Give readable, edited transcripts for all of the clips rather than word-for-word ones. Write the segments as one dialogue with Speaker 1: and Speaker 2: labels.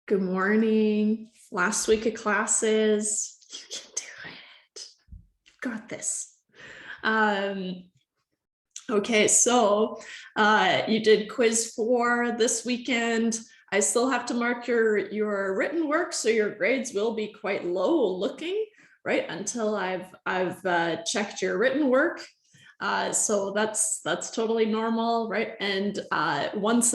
Speaker 1: Good morning. Last week of classes. You can do it. You've got this. Okay, so you did quiz 4 this weekend. I still have to mark your written work, so your grades will be quite low looking, right? Until I've checked your written work. So that's totally normal, right? And once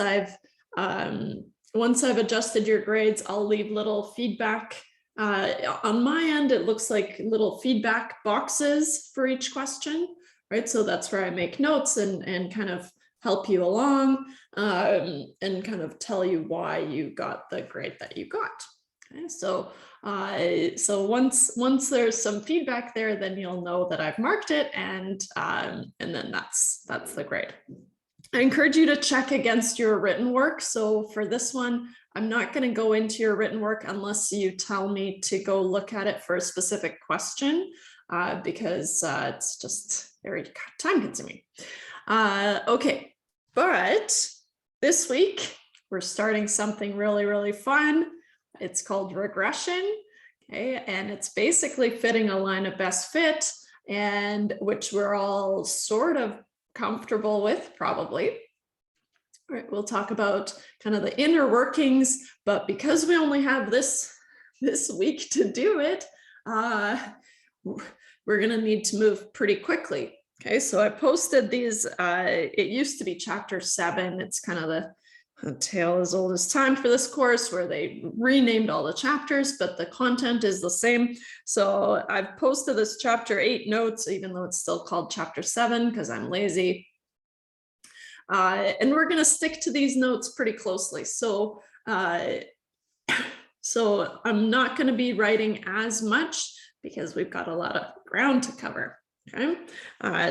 Speaker 1: I've adjusted your grades, I'll leave little feedback. On my end, it looks like little feedback boxes for each question, right? So that's where I make notes and kind of help you along and kind of tell you why you got the grade that you got. Okay, so once there's some feedback there, then you'll know that I've marked it, and then that's the grade. I encourage you to check against your written work. So for this one, I'm not going to go into your written work unless you tell me to go look at it for a specific question, because it's just very time consuming. Okay, but this week we're starting something really, really fun. It's called Regression, okay, and it's basically fitting a line of best fit, and which we're all sort of comfortable with, probably. All right, we'll talk about kind of the inner workings, but because we only have this week to do it, we're going to need to move pretty quickly. Okay, so I posted these. It used to be chapter 7. It's kind of the tale as old as time for this course, where they renamed all the chapters, but the content is the same. So I've posted this chapter 8 notes, even though it's still called chapter 7, because I'm lazy. And we're going to stick to these notes pretty closely. So so I'm not going to be writing as much because we've got a lot of ground to cover. Okay,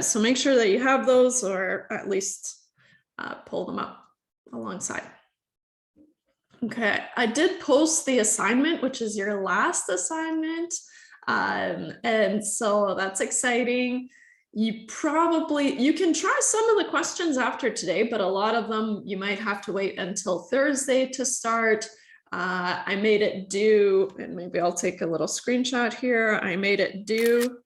Speaker 1: so make sure that you have those, or at least pull them up alongside. Okay, I did post the assignment, which is your last assignment, and so that's exciting. You can try some of the questions after today, but a lot of them you might have to wait until Thursday to start. I made it due, and maybe I'll take a little screenshot here. I made it due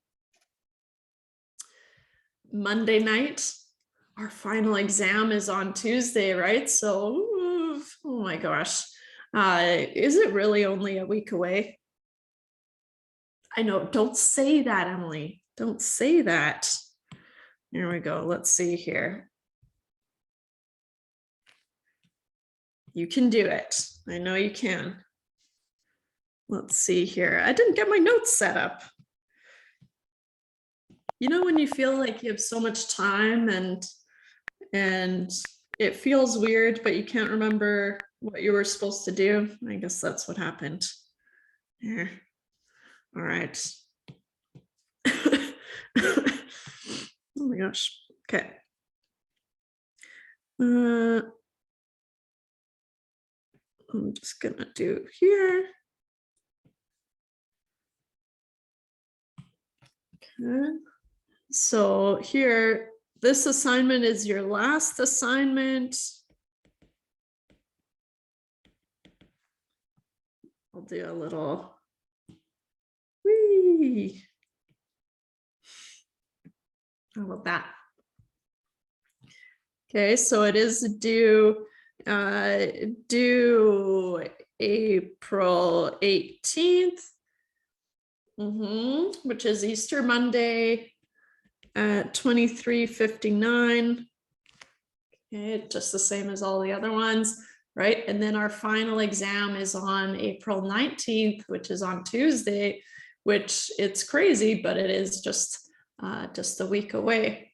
Speaker 1: Monday night. Our final exam is on Tuesday, right? So, oh my gosh. Is it really only a week away? I know, don't say that, Emily. Don't say that. Here we go. Let's see here. You can do it. I know you can. Let's see here. I didn't get my notes set up. You know, when you feel like you have so much time and it feels weird, but you can't remember what you were supposed to do. I guess that's what happened. Here. All right. Oh my gosh. Okay. I'm just gonna do here. Okay. So here, this assignment is your last assignment. I'll do a little whee. How about that? Okay, so it is due April 18th, which is Easter Monday at 23:59. Okay, just the same as all the other ones, right? And then our final exam is on April 19th, which is on Tuesday, which it's crazy, but it is just a week away.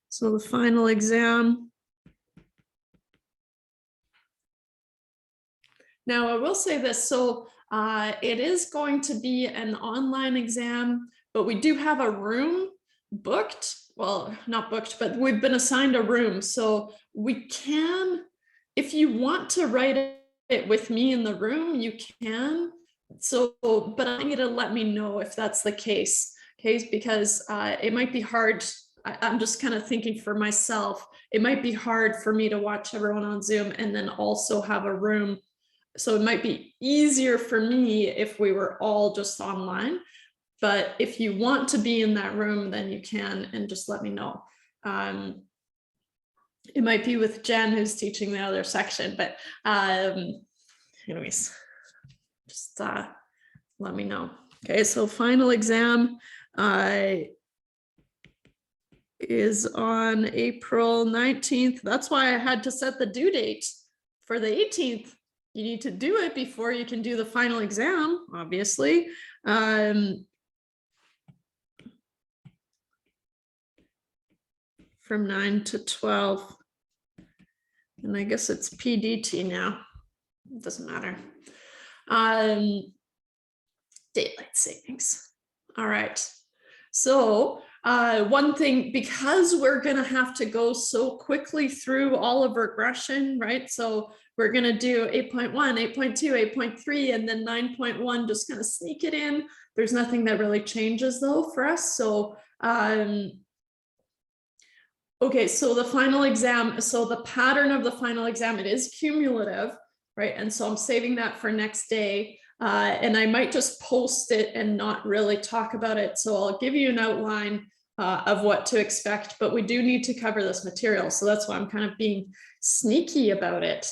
Speaker 1: So the final exam. Now I will say this, so it is going to be an online exam, but we do have a room booked. Well, not booked, but we've been assigned a room. So we can, if you want to write it with me in the room, you can. So, but I need you to let me know if that's the case, okay? Because it might be hard. I'm just kind of thinking for myself, it might be hard for me to watch everyone on Zoom and then also have a room so it might be easier for me if we were all just online, but if you want to be in that room, then you can, and just let me know. It might be with Jen, who's teaching the other section, but anyways, just let me know. Okay, so final exam is on April 19th. That's why I had to set the due date for the 18th. You need to do it before you can do the final exam, obviously. From 9 to 12. And I guess it's PDT now. It doesn't matter. Daylight savings. All right. So one thing, because we're going to have to go so quickly through all of regression, right? So we're going to do 8.1, 8.2, 8.3, and then 9.1, just kind of sneak it in. There's nothing that really changes though for us. So okay, so the final exam, so the pattern of the final exam, it is cumulative, right? And so I'm saving that for next day. And I might just post it and not really talk about it. So I'll give you an outline of what to expect, but we do need to cover this material. So that's why I'm kind of being sneaky about it.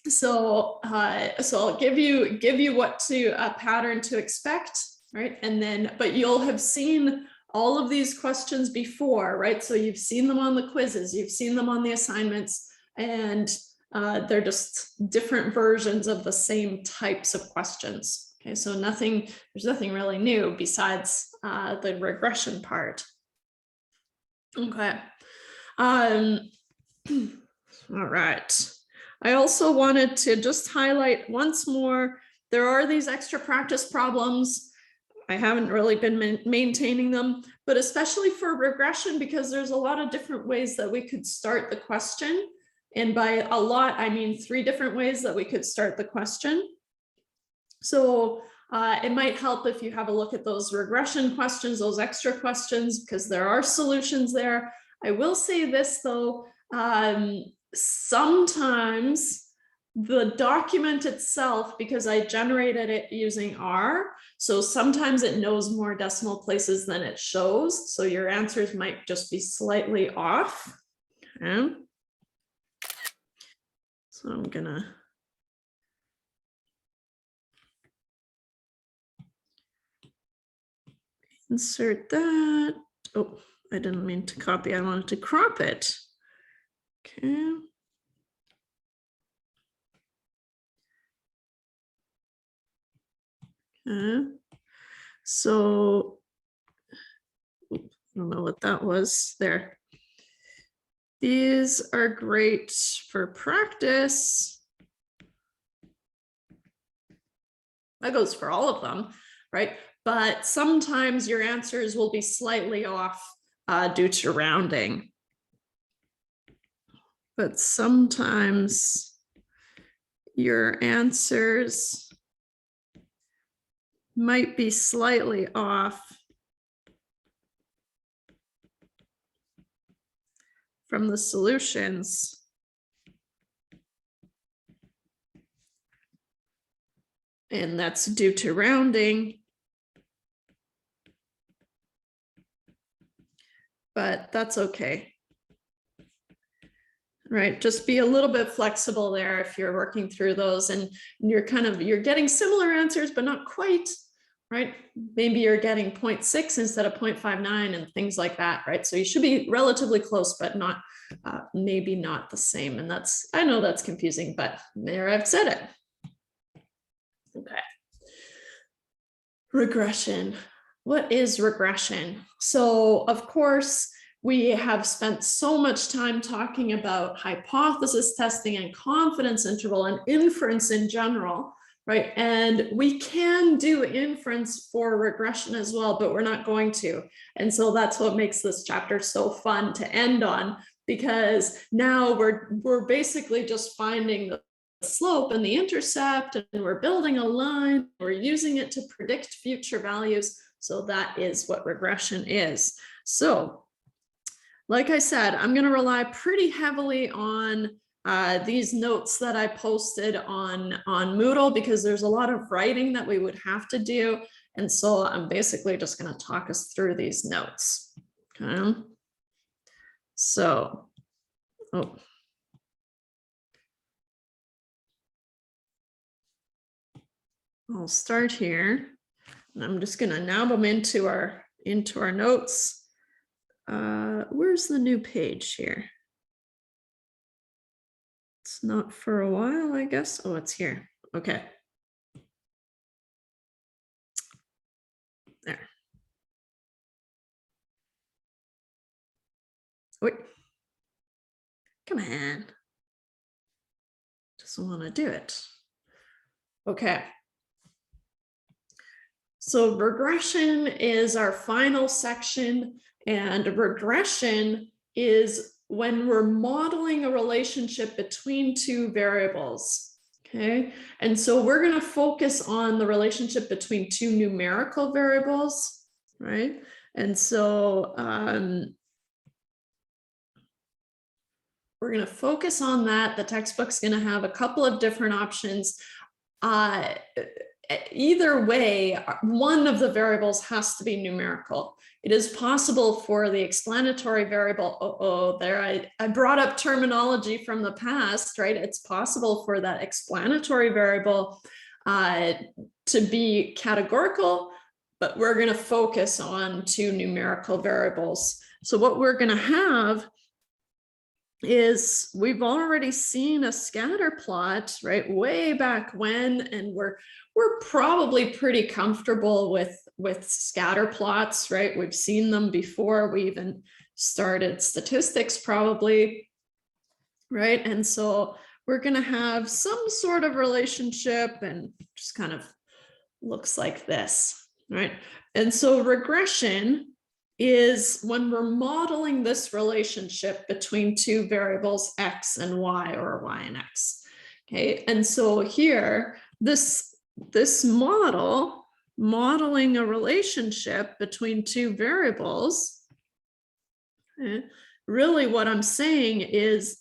Speaker 1: So I'll give you what to pattern to expect, right? And then, but you'll have seen all of these questions before, right? So you've seen them on the quizzes, you've seen them on the assignments, and they're just different versions of the same types of questions. Okay, so there's nothing really new besides the regression part. Okay. All right. I also wanted to just highlight once more, there are these extra practice problems. I haven't really been maintaining them, but especially for regression, because there's a lot of different ways that we could start the question. And by a lot, I mean 3 different ways that we could start the question. So it might help if you have a look at those regression questions, those extra questions, because there are solutions there. I will say this though, sometimes the document itself, because I generated it using R, so sometimes it knows more decimal places than it shows. So your answers might just be slightly off. Okay. So I'm gonna insert that. Oh, I didn't mean to copy. I wanted to crop it. Okay. So I don't know what that was there. These are great for practice. That goes for all of them, right? But sometimes your answers will be slightly off due to rounding. But sometimes your answers might be slightly off from the solutions. And that's due to rounding. But that's okay. Right, just be a little bit flexible there if you're working through those and you're getting similar answers, but not quite, right? Maybe you're getting 0.6 instead of 0.59 and things like that, right? So you should be relatively close, but not maybe not the same. And I know that's confusing, but there I've said it. Okay. Regression. What is regression? So of course, we have spent so much time talking about hypothesis testing and confidence interval and inference in general, right? And we can do inference for regression as well, but we're not going to. And so that's what makes this chapter so fun to end on, because now we're basically just finding the slope and the intercept, and we're building a line, we're using it to predict future values. So that is what regression is. So like I said, I'm going to rely pretty heavily on these notes that I posted on Moodle, because there's a lot of writing that we would have to do. And so I'm basically just going to talk us through these notes. Okay. So, I'll start here. And I'm just going to nab them into our notes. Where's the new page here? It's not for a while, I guess. Oh, it's here. Okay. There. Wait. Come on. Doesn't want to do it. Okay. So regression is our final section, and regression is when we're modeling a relationship between two variables. Okay, and so we're going to focus on the relationship between two numerical variables, right? And so we're going to focus on that. The textbook's going to have a couple of different options. Either way, one of the variables has to be numerical. It is possible for the explanatory variable, I brought up terminology from the past, right? It's possible for that explanatory variable to be categorical, but we're going to focus on two numerical variables. So what we're going to have is, we've already seen a scatter plot, right, way back when, and we're probably pretty comfortable with scatter plots, right? We've seen them before we even started statistics, probably, right? And so we're going to have some sort of relationship, and just kind of looks like this, right? And so regression is when we're modeling this relationship between two variables, x and y, or y and x. Okay, and so here, this modeling a relationship between two variables, okay, really what I'm saying is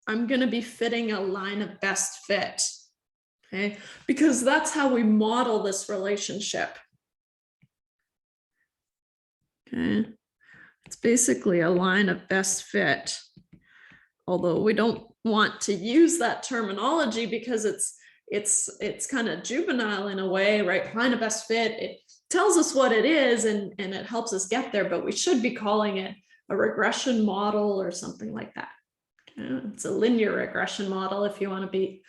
Speaker 1: I'm going to be fitting a line of best fit, okay, because that's how we model this relationship. Okay, it's basically a line of best fit, although we don't want to use that terminology because it's kind of juvenile in a way, right? Line of best fit, it tells us what it is, and it helps us get there, but we should be calling it a regression model or something like that. Okay? It's a linear regression model if you want to be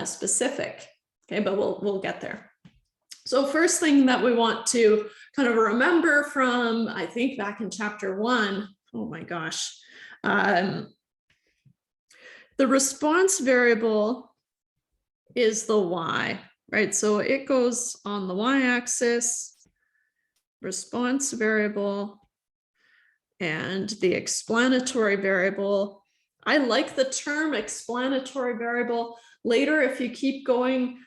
Speaker 1: specific, okay, but we'll get there. So first thing that we want to kind of remember from, I think back in chapter 1, oh my gosh, the response variable is the y, right? So it goes on the y-axis, response variable, and the explanatory variable. I like the term explanatory variable. Later, if you keep going,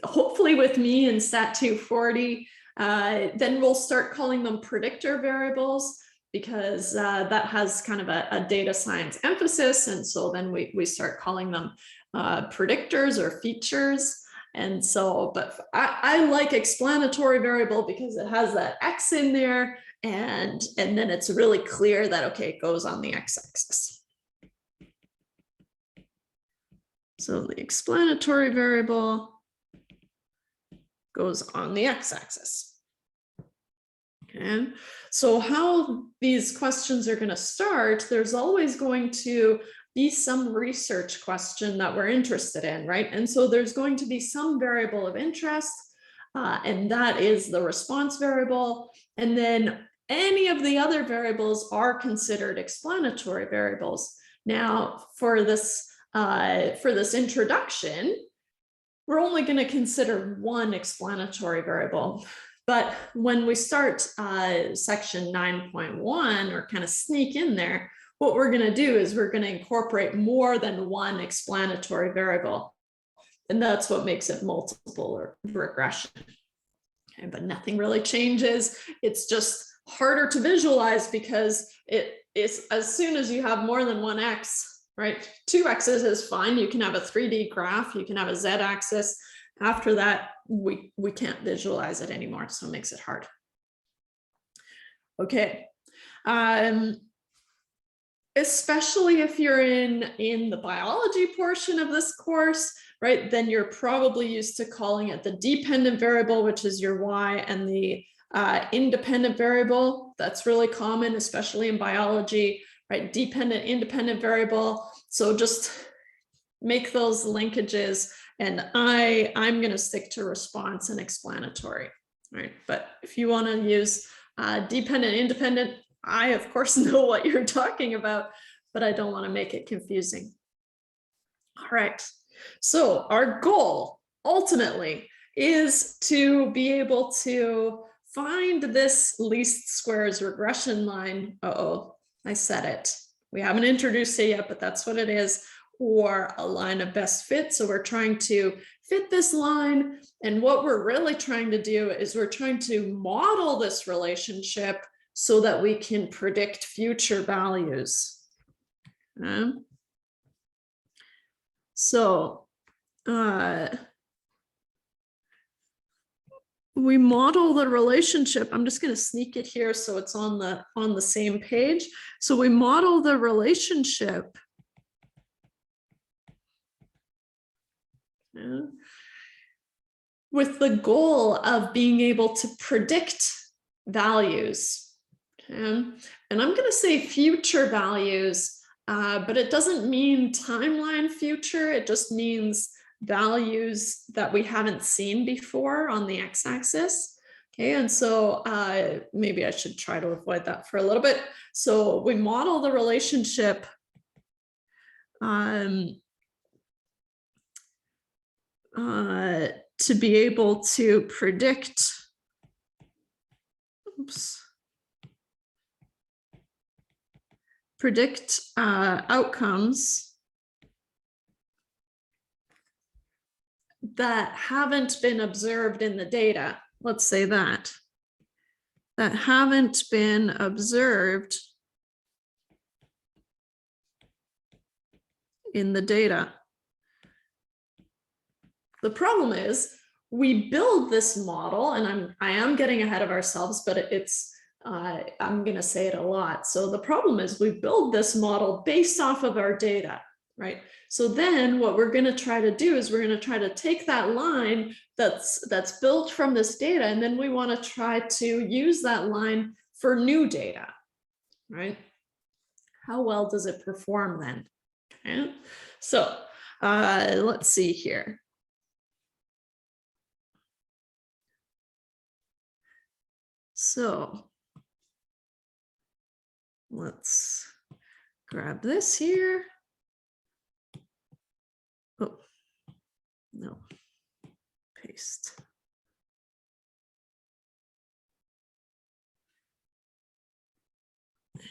Speaker 1: hopefully with me in Stat 240, then we'll start calling them predictor variables, because that has kind of a data science emphasis. And so then we start calling them predictors or features. And so, but I like explanatory variable because it has that X in there, and then it's really clear that, okay, it goes on the x-axis. So the explanatory variable goes on the x-axis. Okay, so how these questions are going to start, there's always going to be some research question that we're interested in, right? And so there's going to be some variable of interest, and that is the response variable. And then any of the other variables are considered explanatory variables. Now, for this introduction, we're only going to consider one explanatory variable. But when we start section 9.1, or kind of sneak in there, what we're going to do is we're going to incorporate more than one explanatory variable. And that's what makes it multiple regression. Okay, but nothing really changes. It's just harder to visualize because it is, as soon as you have more than one X, right? 2 x's is fine. You can have a 3D graph, you can have a z-axis. After that, we can't visualize it anymore, so it makes it hard. Okay. Especially if you're in the biology portion of this course, right, then you're probably used to calling it the dependent variable, which is your y, and the independent variable. That's really common, especially in biology, right? Dependent, independent variable. So just make those linkages, and I'm going to stick to response and explanatory, right? But if you want to use dependent, independent, I of course know what you're talking about, but I don't want to make it confusing. All right, so our goal ultimately is to be able to find this least squares regression line. Uh-oh, I said it. We haven't introduced it yet, but that's what it is, or a line of best fit. So we're trying to fit this line, and what we're really trying to do is we're trying to model this relationship so that we can predict future values. So we model the relationship. I'm just going to sneak it here so it's on the same page. So we model the relationship with the goal of being able to predict values. And I'm going to say future values, but it doesn't mean timeline future. It just means values that we haven't seen before on the x-axis. Okay, and so maybe I should try to avoid that for a little bit. So we model the relationship to be able to predict, predict outcomes that haven't been observed in the data. Let's say that haven't been observed in the data. The problem is we build this model, and I am getting ahead of ourselves, but it's I'm going to say it a lot. So the problem is we build this model based off of our data, right? So then what we're going to try to do is we're going to try to take that line that's built from this data, and then we want to try to use that line for new data, right? How well does it perform then? Okay. So let's see here. So let's grab this here. Oh, no, paste.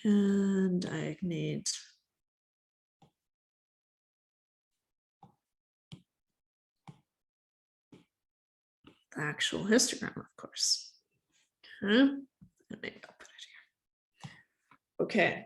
Speaker 1: And I need the actual histogram, of course. Okay. Maybe I'll put it here. Okay.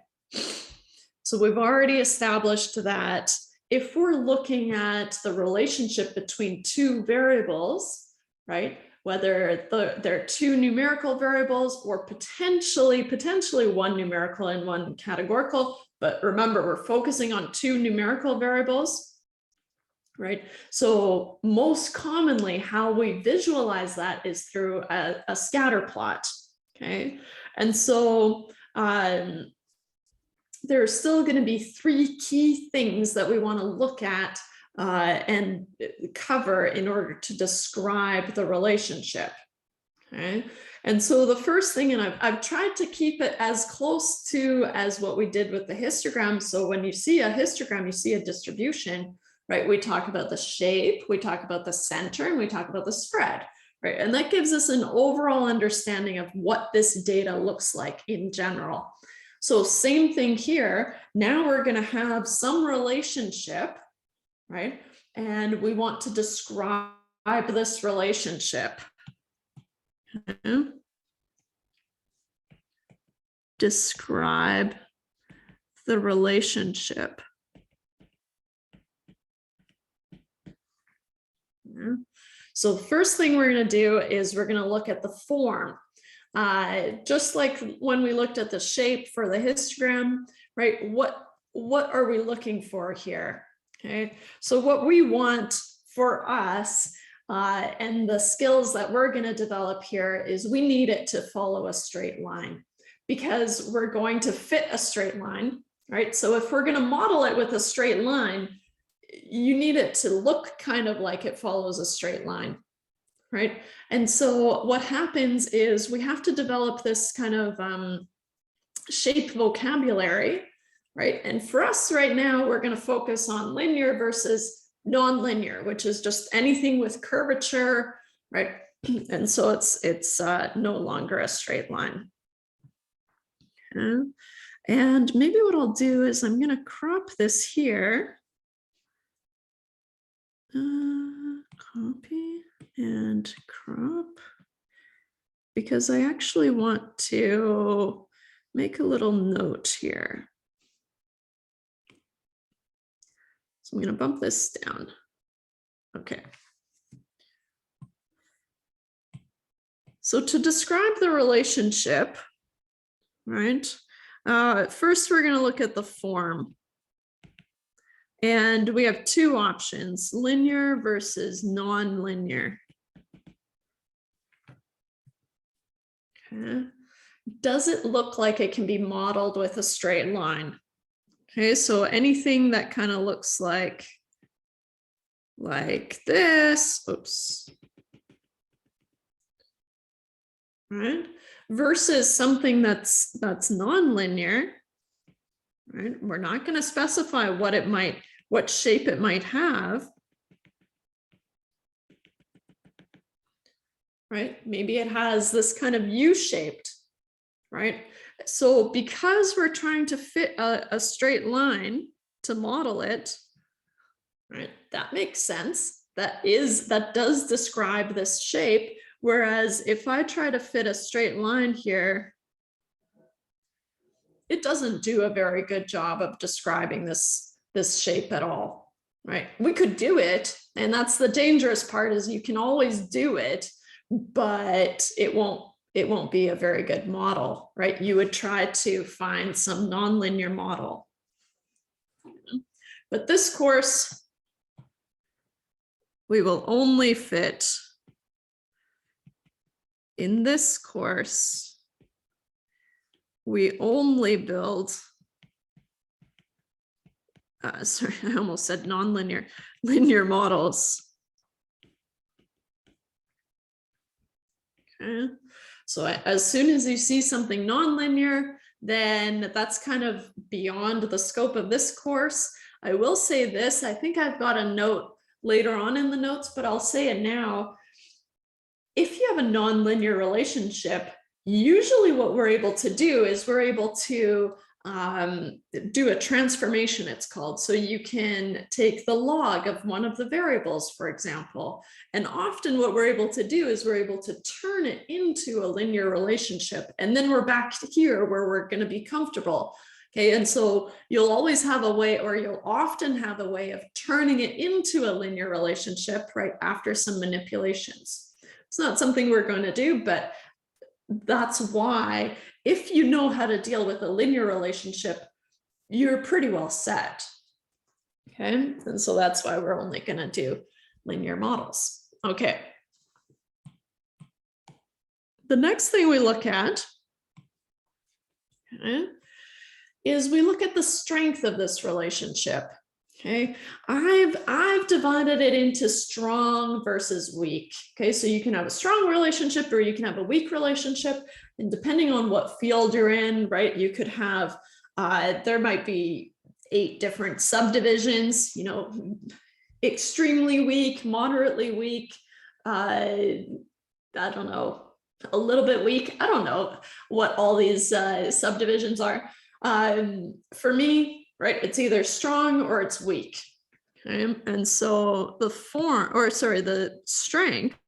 Speaker 1: So we've already established that if we're looking at the relationship between 2 variables, right, whether they're 2 numerical variables or potentially 1 numerical and 1 categorical, but remember, we're focusing on 2 numerical variables, right? So most commonly, how we visualize that is through a scatter plot, okay? And so there are still going to be 3 key things that we want to look at and cover in order to describe the relationship. Okay, and so the first thing, and I've tried to keep it as close to as what we did with the histogram. So when you see a histogram, you see a distribution, right? We talk about the shape, we talk about the center, and we talk about the spread, right? And that gives us an overall understanding of what this data looks like in general. So same thing here. Now we're going to have some relationship, right? And we want to describe this relationship. Okay. Describe the relationship. Yeah. So the first thing we're going to do is we're going to look at the form. Just like when we looked at the shape for the histogram, right? What are we looking for here? Okay, so what we want for us and the skills that we're going to develop here is we need it to follow a straight line, because we're going to fit a straight line, right? So if we're going to model it with a straight line, you need it to look kind of like it follows a straight line, right? And so what happens is we have to develop this kind of shape vocabulary, right? And for us right now, we're going to focus on linear versus non-linear, which is just anything with curvature, right? And so it's no longer a straight line. Okay. And maybe what I'll do is I'm going to crop this here. Copy and crop, because I actually want to make a little note here. So I'm going to bump this down. Okay. So to describe the relationship, right? First, we're going to look at the form. And we have two options, linear versus non-linear. Okay. Does it look like it can be modeled with a straight line? Okay, so anything that kind of looks like this, oops. Right? Versus something that's non-linear, right? We're not going to specify what shape it might have. Right? Maybe it has this kind of U-shaped, right? So because we're trying to fit a straight line to model it, right? That makes sense. That does describe this shape. Whereas if I try to fit a straight line here, it doesn't do a very good job of describing this shape at all, right? We could do it, and that's the dangerous part, is you can always do it, but it won't be a very good model, right? You would try to find some nonlinear model. But this course, we will only fit, in this course, we only build, sorry, I almost said nonlinear, linear models. Okay. So as soon as you see something nonlinear, then that's kind of beyond the scope of this course. I will say this, I think I've got a note later on in the notes, but I'll say it now. If you have a nonlinear relationship, usually what we're able to do is we're able to do a transformation, it's called. So you can take the log of one of the variables, for example, and often what we're able to do is we're able to turn it into a linear relationship. And then we're back here where we're going to be comfortable. Okay, and so you'll always have a way, or you'll often have a way of turning it into a linear relationship right after some manipulations. It's not something we're going to do, but that's why if you know how to deal with a linear relationship, you're pretty well set. Okay, and so that's why we're only going to do linear models. Okay. The next thing we look at, okay, is we look at the strength of this relationship. Okay, I've divided it into strong versus weak. Okay, so you can have a strong relationship or you can have a weak relationship, and depending on what field you're in, right, you could have there might be 8 different subdivisions, you know, extremely weak, moderately weak, I don't know, a little bit weak. I don't know what all these subdivisions are. For me, right, it's either strong or it's weak. Okay, and so the the strength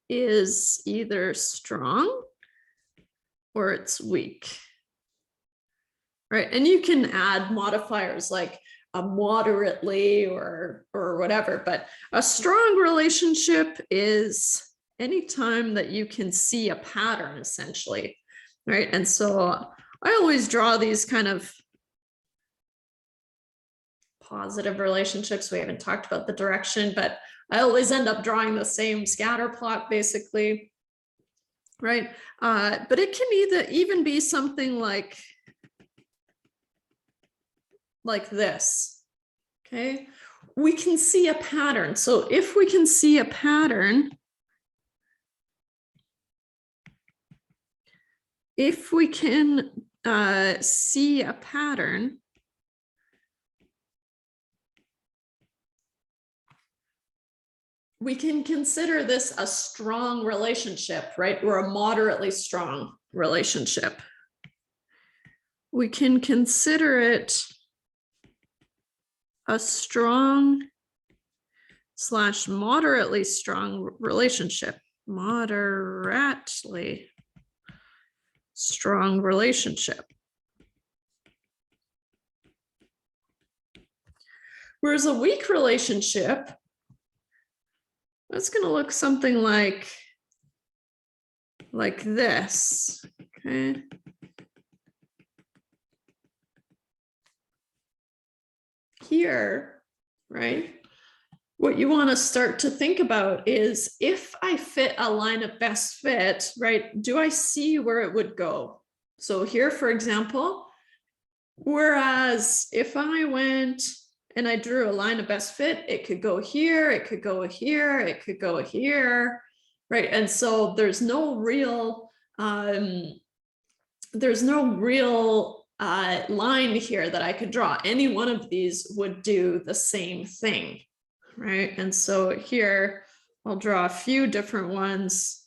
Speaker 1: is either strong or it's weak. Right, and you can add modifiers like a moderately or whatever, but a strong relationship is anytime that you can see a pattern, essentially, right? And so I always draw these kind of positive relationships. We haven't talked about the direction, but I always end up drawing the same scatter plot, basically, right? But it can even be something like this, okay? We can see a pattern. So if we can see a pattern, we can consider this a strong relationship, right? Or a moderately strong relationship. We can consider it a strong / moderately strong relationship. Moderately strong relationship. Whereas a weak relationship, that's going to look something like this, okay? Here, right? What you want to start to think about is, if I fit a line of best fit, right, do I see where it would go? So here, for example, whereas if I went and I drew a line of best fit, it could go here, it could go here, it could go here, right? And so there's no real line here that I could draw. Any one of these would do the same thing, right? And so here I'll draw a few different ones,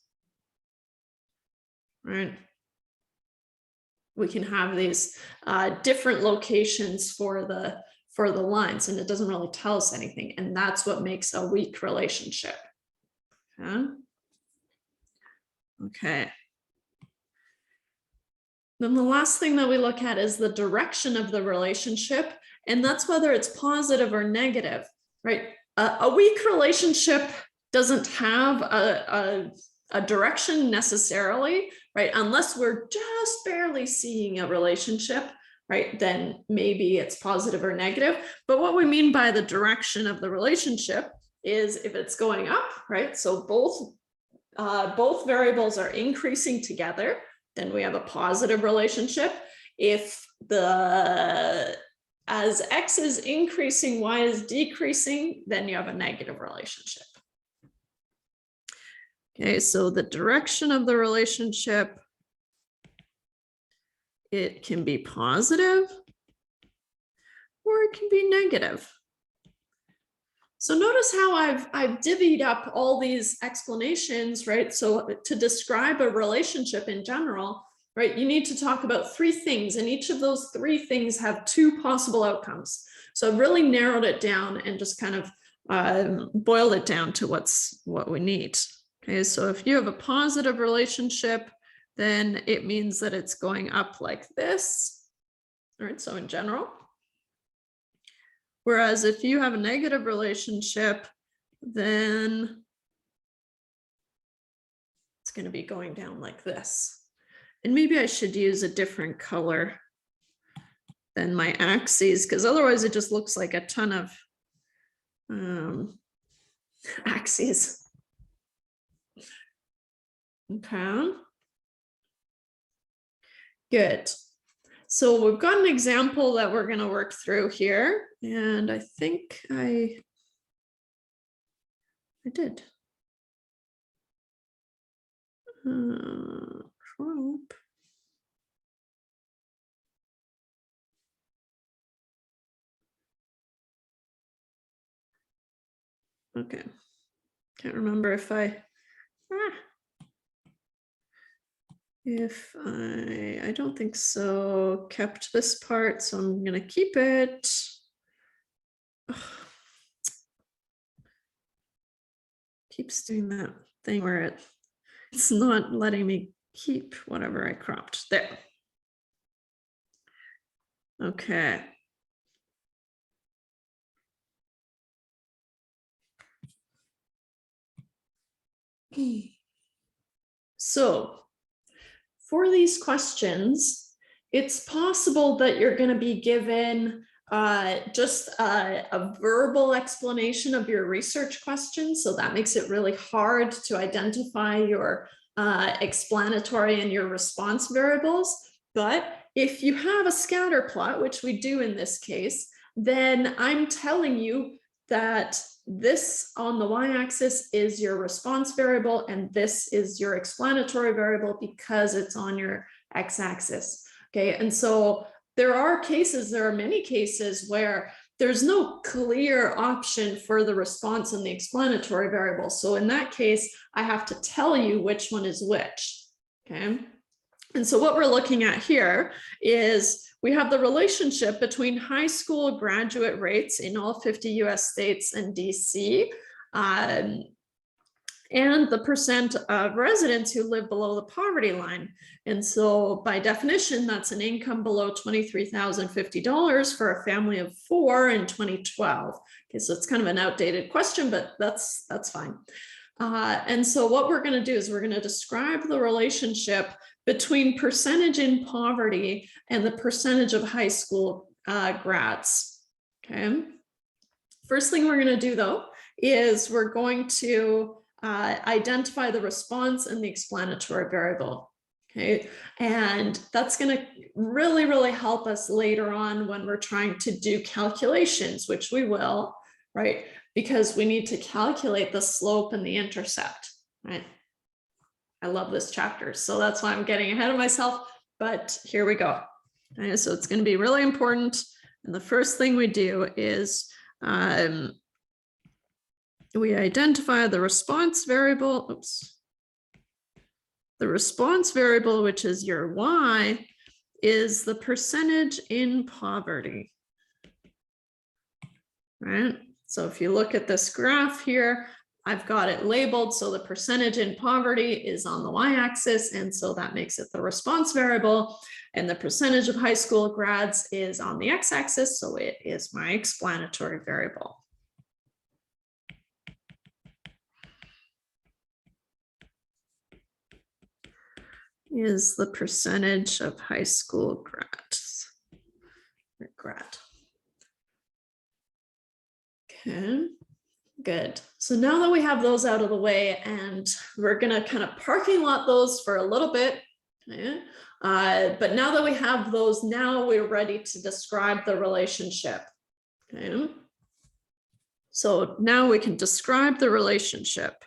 Speaker 1: right? We can have these different locations for the lines, and it doesn't really tell us anything, and that's what makes a weak relationship. Okay. Then the last thing that we look at is the direction of the relationship, and that's whether it's positive or negative, right? A weak relationship doesn't have a direction necessarily, right? Unless we're just barely seeing a relationship, right? Then maybe it's positive or negative. But what we mean by the direction of the relationship is if it's going up, right? So both variables are increasing together, then we have a positive relationship. If as X is increasing, Y is decreasing, then you have a negative relationship. Okay, so the direction of the relationship, it can be positive or it can be negative. So notice how I've divvied up all these explanations, right? So to describe a relationship in general, right, you need to talk about 3 things, and each of those 3 things have 2 possible outcomes. So I've really narrowed it down and just kind of boiled it down to what we need. Okay, so if you have a positive relationship, then it means that it's going up like this. All right, so in general. Whereas if you have a negative relationship, then it's going to be going down like this. And maybe I should use a different color than my axes, because otherwise it just looks like a ton of axes. Okay. Good. So we've got an example that we're going to work through here, and I think I did. Okay. Can't remember if I don't think so, kept this part, so I'm going to keep it. Keeps doing that thing where it's not letting me keep whatever I cropped there. Okay. So for these questions, it's possible that you're going to be given just a verbal explanation of your research question. So that makes it really hard to identify your explanatory and your response variables. But if you have a scatter plot, which we do in this case, then I'm telling you that this on the y-axis is your response variable, and this is your explanatory variable because it's on your x-axis. Okay, and so there are many cases where there's no clear option for the response and the explanatory variable. So in that case, I have to tell you which one is which. Okay, and so what we're looking at here is we have the relationship between high school graduate rates in all 50 US states and DC, and the percent of residents who live below the poverty line. And so by definition, that's an income below $23,050 for a family of 4 in 2012. Okay, so it's kind of an outdated question, but that's fine. And so what we're going to do is we're going to describe the relationship between percentage in poverty and the percentage of high school grads. Okay. First thing we're going to do, though, is we're going to identify the response and the explanatory variable. Okay, and that's going to really, really help us later on when we're trying to do calculations, which we will, right? Because we need to calculate the slope and the intercept, right? I love this chapter, so that's why I'm getting ahead of myself, but here we go. Okay, so it's going to be really important. And the first thing we do is we identify the response variable. Oops. The response variable, which is your y, is the percentage in poverty, right? So if you look at this graph here, I've got it labeled. So the percentage in poverty is on the y-axis. And so that makes it the response variable. And the percentage of high school grads is on the x-axis. So it is my explanatory variable. Is the percentage of high school grads. Okay, good. So now that we have those out of the way, and we're gonna kind of parking lot those for a little bit. Okay? But now that we have those, now we're ready to describe the relationship. Okay. So now we can describe the relationship.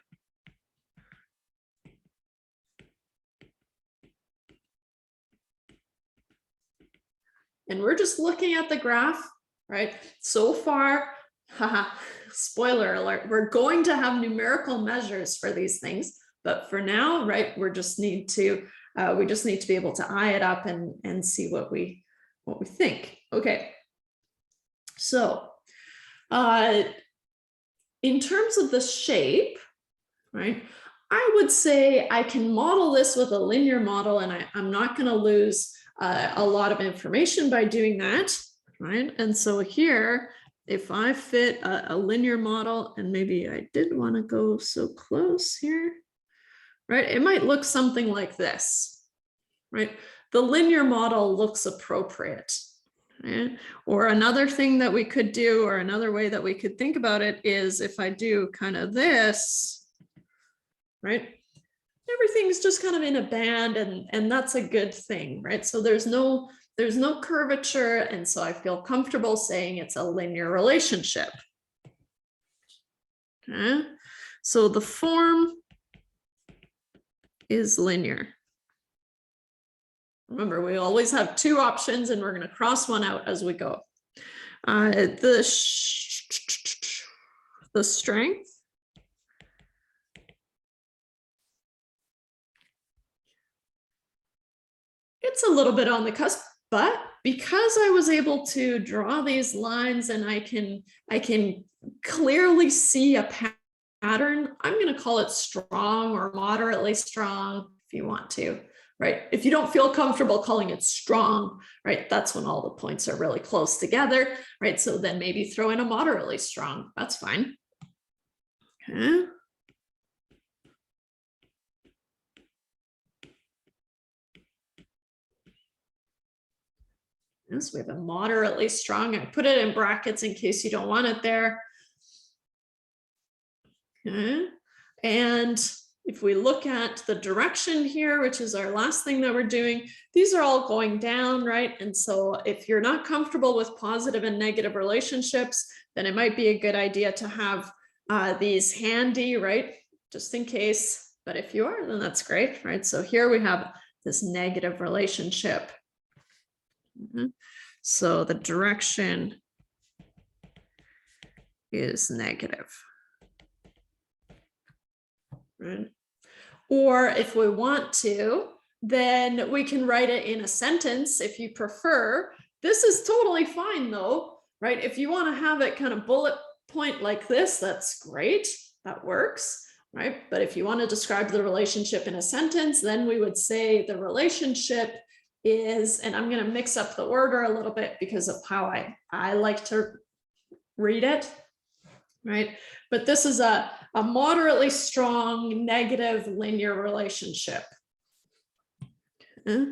Speaker 1: And we're just looking at the graph, right? So far, haha, spoiler alert, we're going to have numerical measures for these things, but for now, right, we just need to be able to eye it up and see what we think. Okay, so in terms of the shape, right, I would say I can model this with a linear model, and I'm not going to lose a lot of information by doing that, right? And so here, if I fit a linear model, and maybe I didn't want to go so close here, right? It might look something like this, right? The linear model looks appropriate, right? Or another thing that we could do, or another way that we could think about it is if I do kind of this, right? Everything's just kind of in a band, and that's a good thing, right? So there's no curvature, and so I feel comfortable saying it's a linear relationship. Okay, so the form is linear. Remember, we always have two options, and we're going to cross one out as we go. The strength. It's a little bit on the cusp, but because I was able to draw these lines and I can clearly see a pattern, I'm going to call it strong or moderately strong if you want to, right? If you don't feel comfortable calling it strong, right, that's when all the points are really close together, right? So then maybe throw in a moderately strong, that's fine. Okay. So we have a moderately strong. I put it in brackets in case you don't want it there. Okay. And if we look at the direction here, which is our last thing that we're doing, these are all going down, right? And so if you're not comfortable with positive and negative relationships, then it might be a good idea to have these handy, right? Just in case. But if you are, then that's great, right? So here we have this negative relationship. So the direction is negative. Right? Or if we want to, then we can write it in a sentence if you prefer. This is totally fine though, right? If you want to have it kind of bullet point like this, that's great. That works, right? But if you want to describe the relationship in a sentence, then we would say the relationship is, and I'm going to mix up the order a little bit because of how I like to read it, right? But this is a moderately strong negative linear relationship. Okay.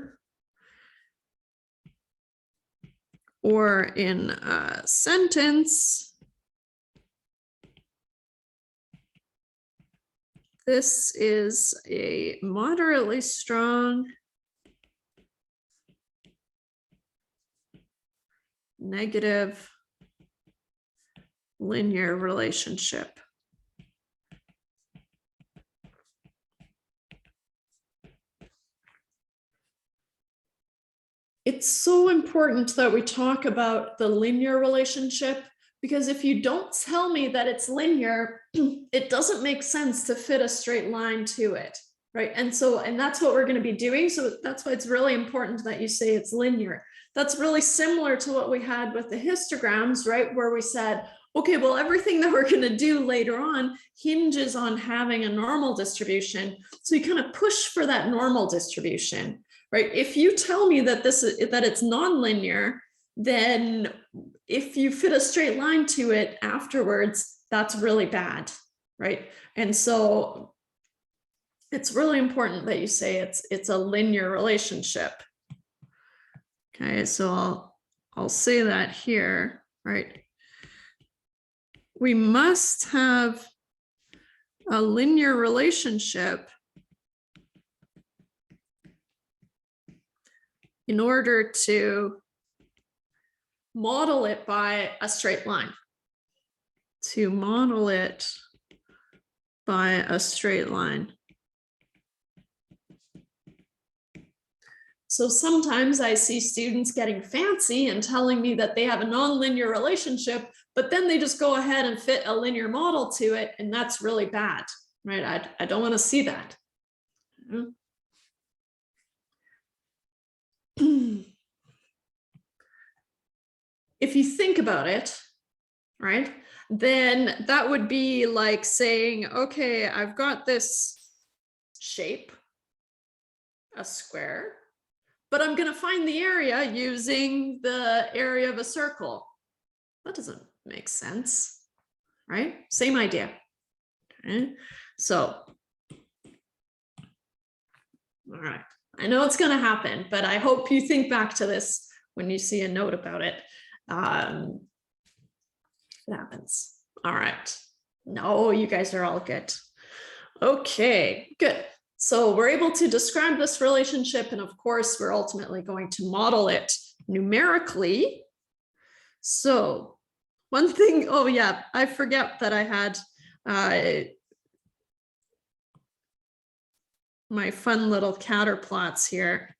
Speaker 1: Or in a sentence, this is a moderately strong negative linear relationship. It's so important that we talk about the linear relationship, because if you don't tell me that it's linear, it doesn't make sense to fit a straight line to it, right? And that's what we're going to be doing. So that's why it's really important that you say it's linear. That's really similar to what we had with the histograms, right? Where we said, okay, well, everything that we're going to do later on hinges on having a normal distribution. So you kind of push for that normal distribution, right? If you tell me that it's nonlinear, then if you fit a straight line to it afterwards, that's really bad, right? And so it's really important that you say it's a linear relationship. Okay, so I'll say that here, right? We must have a linear relationship in order to model it by a straight line. To model it by a straight line. So sometimes I see students getting fancy and telling me that they have a nonlinear relationship, but then they just go ahead and fit a linear model to it, and that's really bad, right? I don't want to see that. If you think about it, right, then that would be like saying, okay, I've got this shape, a square, but I'm going to find the area using the area of a circle. That doesn't make sense, right? Same idea. Okay. So, all right. I know it's going to happen, but I hope you think back to this when you see a note about it. It happens. All right. No, you guys are all good. Okay, good. So we're able to describe this relationship, and of course, we're ultimately going to model it numerically. So one thing, oh yeah, I forget that I had my fun little scatter plots here.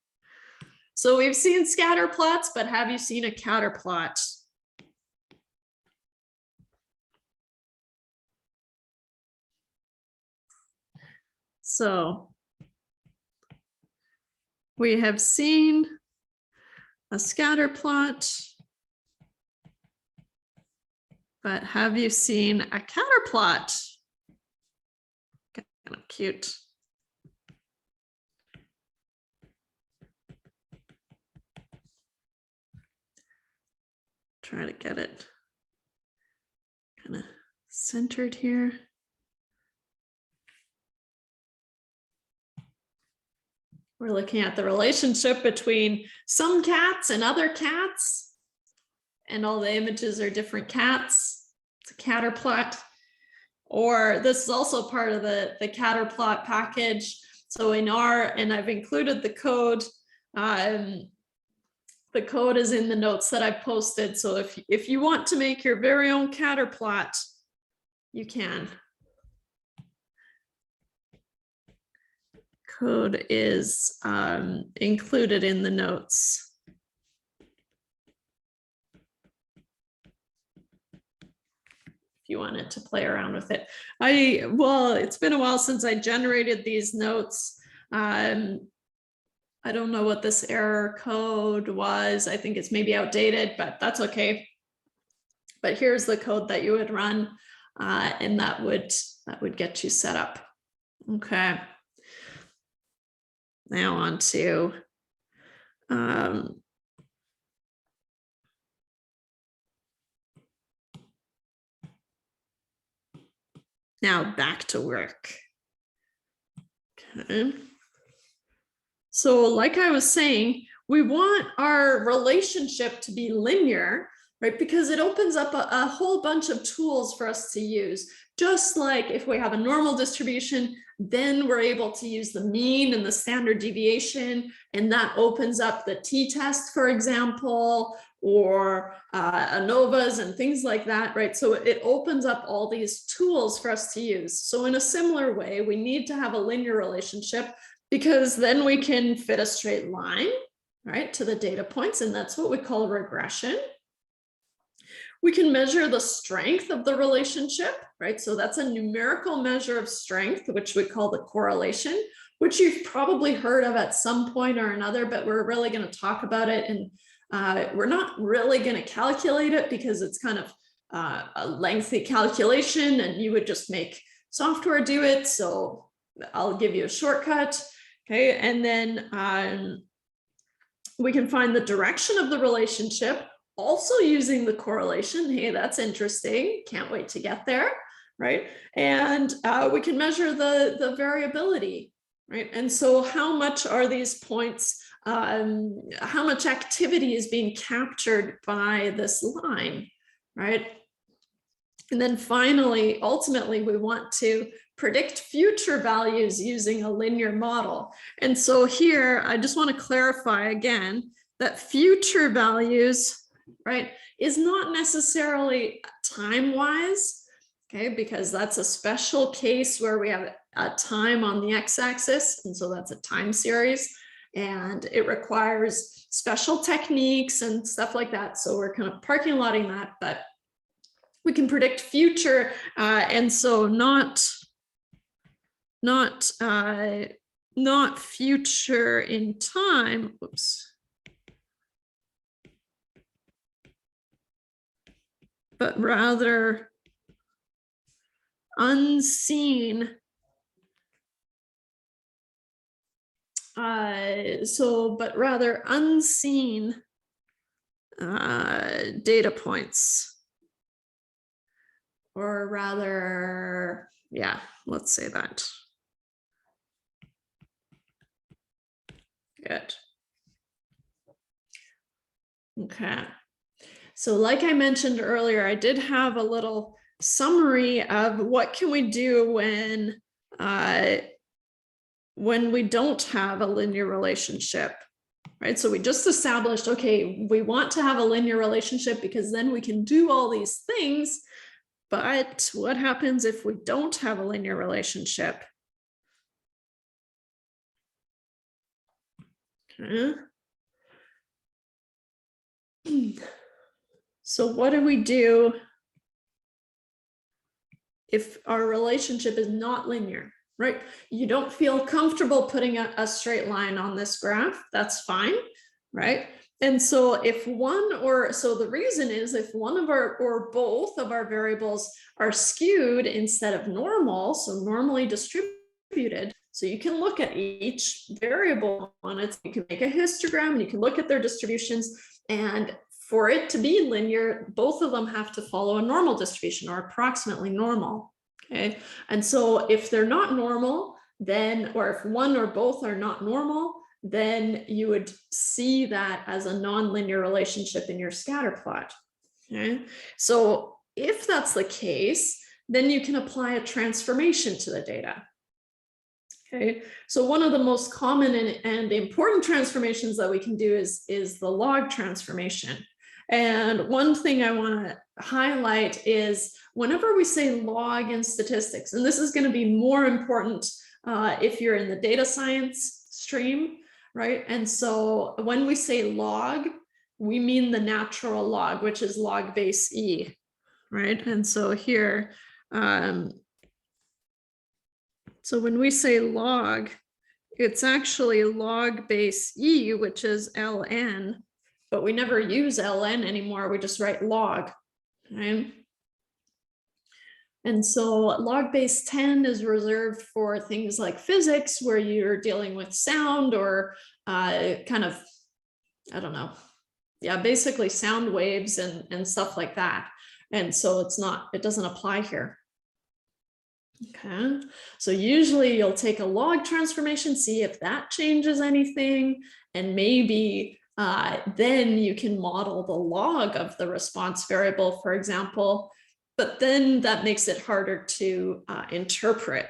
Speaker 1: So we've seen scatter plots, but have you seen a scatter plot? So we have seen a scatter plot, but have you seen a scatter plot? Kind of cute. Try to get it kind of centered here. We're looking at the relationship between some cats and other cats, and all the images are different cats. It's a catter plot. Or this is also part of the catter plot package. So in R, and I've included the code. The code is in the notes that I've posted. So if you want to make your very own catter plot, you can. Code is included in the notes. If you wanted to play around with it. Well, it's been a while since I generated these notes. I don't know what this error code was. I think it's maybe outdated, but that's okay. But here's the code that you would run, and that would get you set up. Okay. Now on to now back to work. Okay. So like I was saying, we want our relationship to be linear, right? Because it opens up a whole bunch of tools for us to use. Just like if we have a normal distribution, then we're able to use the mean and the standard deviation, and that opens up the t-test, for example, or ANOVAs and things like that, right? So it opens up all these tools for us to use. So in a similar way, we need to have a linear relationship, because then we can fit a straight line, right, to the data points, and that's what we call regression. We can measure the strength of the relationship, right? So that's a numerical measure of strength, which we call the correlation, which you've probably heard of at some point or another, but we're really going to talk about it. And we're not really going to calculate it because it's kind of a lengthy calculation and you would just make software do it. So I'll give you a shortcut. Okay. And then we can find the direction of the relationship, also using the correlation. Hey, that's interesting. Can't wait to get there, right? And we can measure the variability, right? And so how much are these points, how much activity is being captured by this line, right? And then finally, ultimately, we want to predict future values using a linear model. And so here, I just want to clarify again that future values, right, is not necessarily time-wise, okay, because that's a special case where we have a time on the x-axis, and so that's a time series, and it requires special techniques and stuff like that. So we're kind of parking lotting that, but we can predict future, and so not future in time. Whoops. But rather unseen. But rather unseen data points. Or rather, yeah, let's say that. Good. Okay. So like I mentioned earlier, I did have a little summary of what can we do when we don't have a linear relationship, right? So we just established, okay, we want to have a linear relationship because then we can do all these things, but what happens if we don't have a linear relationship? Okay. So what do we do if our relationship is not linear, right? You don't feel comfortable putting a straight line on this graph, that's fine, right? And so if the reason is if one of our or both of our variables are skewed instead of normal, so normally distributed, so you can look at each variable on it, you can make a histogram and you can look at their distributions, and for it to be linear, both of them have to follow a normal distribution or approximately normal, okay? And so if they're not normal, then, or if one or both are not normal, then you would see that as a nonlinear relationship in your scatter plot. Okay, so if that's the case, then you can apply a transformation to the data. Okay, so one of the most common and important transformations that we can do is the log transformation. And one thing I want to highlight is whenever we say log in statistics, and this is going to be more important if you're in the data science stream, right? And so when we say log, we mean the natural log, which is log base E, right? And so here, so when we say log, it's actually log base E, which is ln, but we never use ln anymore. We just write log, right? And so log base 10 is reserved for things like physics, where you're dealing with sound or kind of, I don't know. Yeah, basically sound waves and stuff like that. And so it doesn't apply here. Okay, so usually you'll take a log transformation, see if that changes anything, and maybe then you can model the log of the response variable, for example, but then that makes it harder to interpret.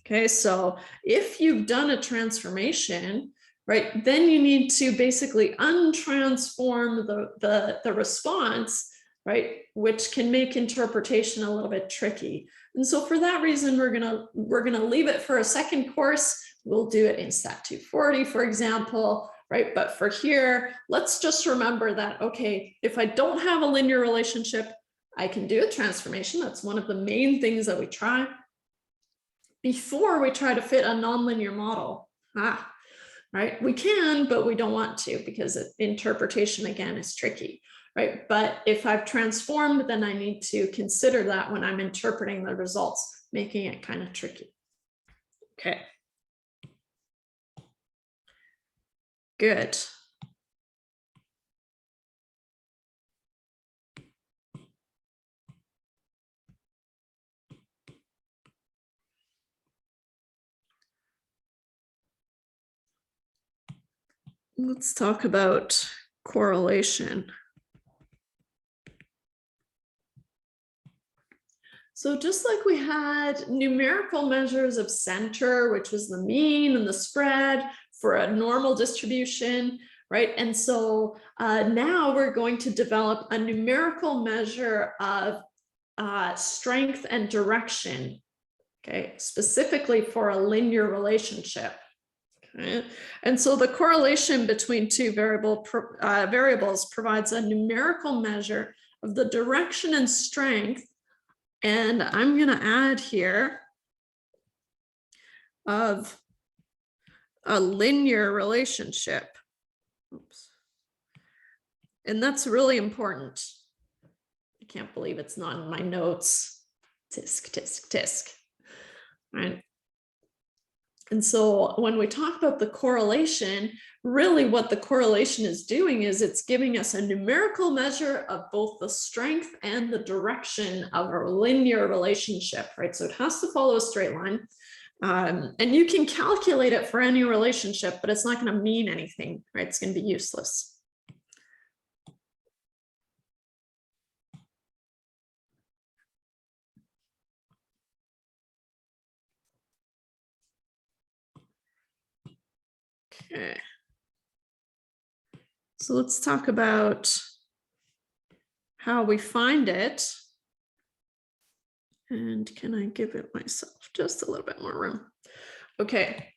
Speaker 1: Okay, so if you've done a transformation, right, then you need to basically untransform the response, right, which can make interpretation a little bit tricky. And so for that reason, we're gonna leave it for a second course. We'll do it in Stat 240, for example, right? But for here, let's just remember that, okay, if I don't have a linear relationship, I can do a transformation. That's one of the main things that we try before we try to fit a nonlinear model. Right? We can, but we don't want to because interpretation, again, is tricky. Right? But if I've transformed, then I need to consider that when I'm interpreting the results, making it kind of tricky. Okay. Good. Let's talk about correlation. So just like we had numerical measures of center, which was the mean and the spread for a normal distribution, right? And so now we're going to develop a numerical measure of strength and direction, okay, specifically for a linear relationship. Okay. And so the correlation between two variables provides a numerical measure of the direction and strength. And I'm going to add here of a linear relationship. Oops. And that's really important. I can't believe it's not in my notes. Tisk, tisk, tisk. Right. And so when we talk about the correlation, really what the correlation is doing is it's giving us a numerical measure of both the strength and the direction of a linear relationship, right? So it has to follow a straight line. And you can calculate it for any relationship, but it's not going to mean anything, right? It's going to be useless. Okay. So let's talk about how we find it. And can I give it myself just a little bit more room? Okay.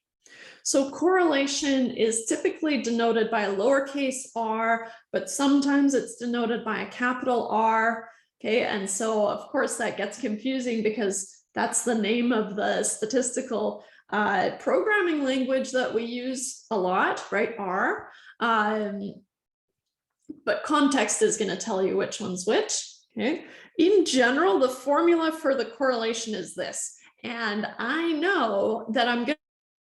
Speaker 1: So correlation is typically denoted by a lowercase r, but sometimes it's denoted by a capital R. Okay. And so of course that gets confusing because that's the name of the statistical programming language that we use a lot, right? R. But context is going to tell you which one's which. Okay. In general, the formula for the correlation is this. And I know that I'm going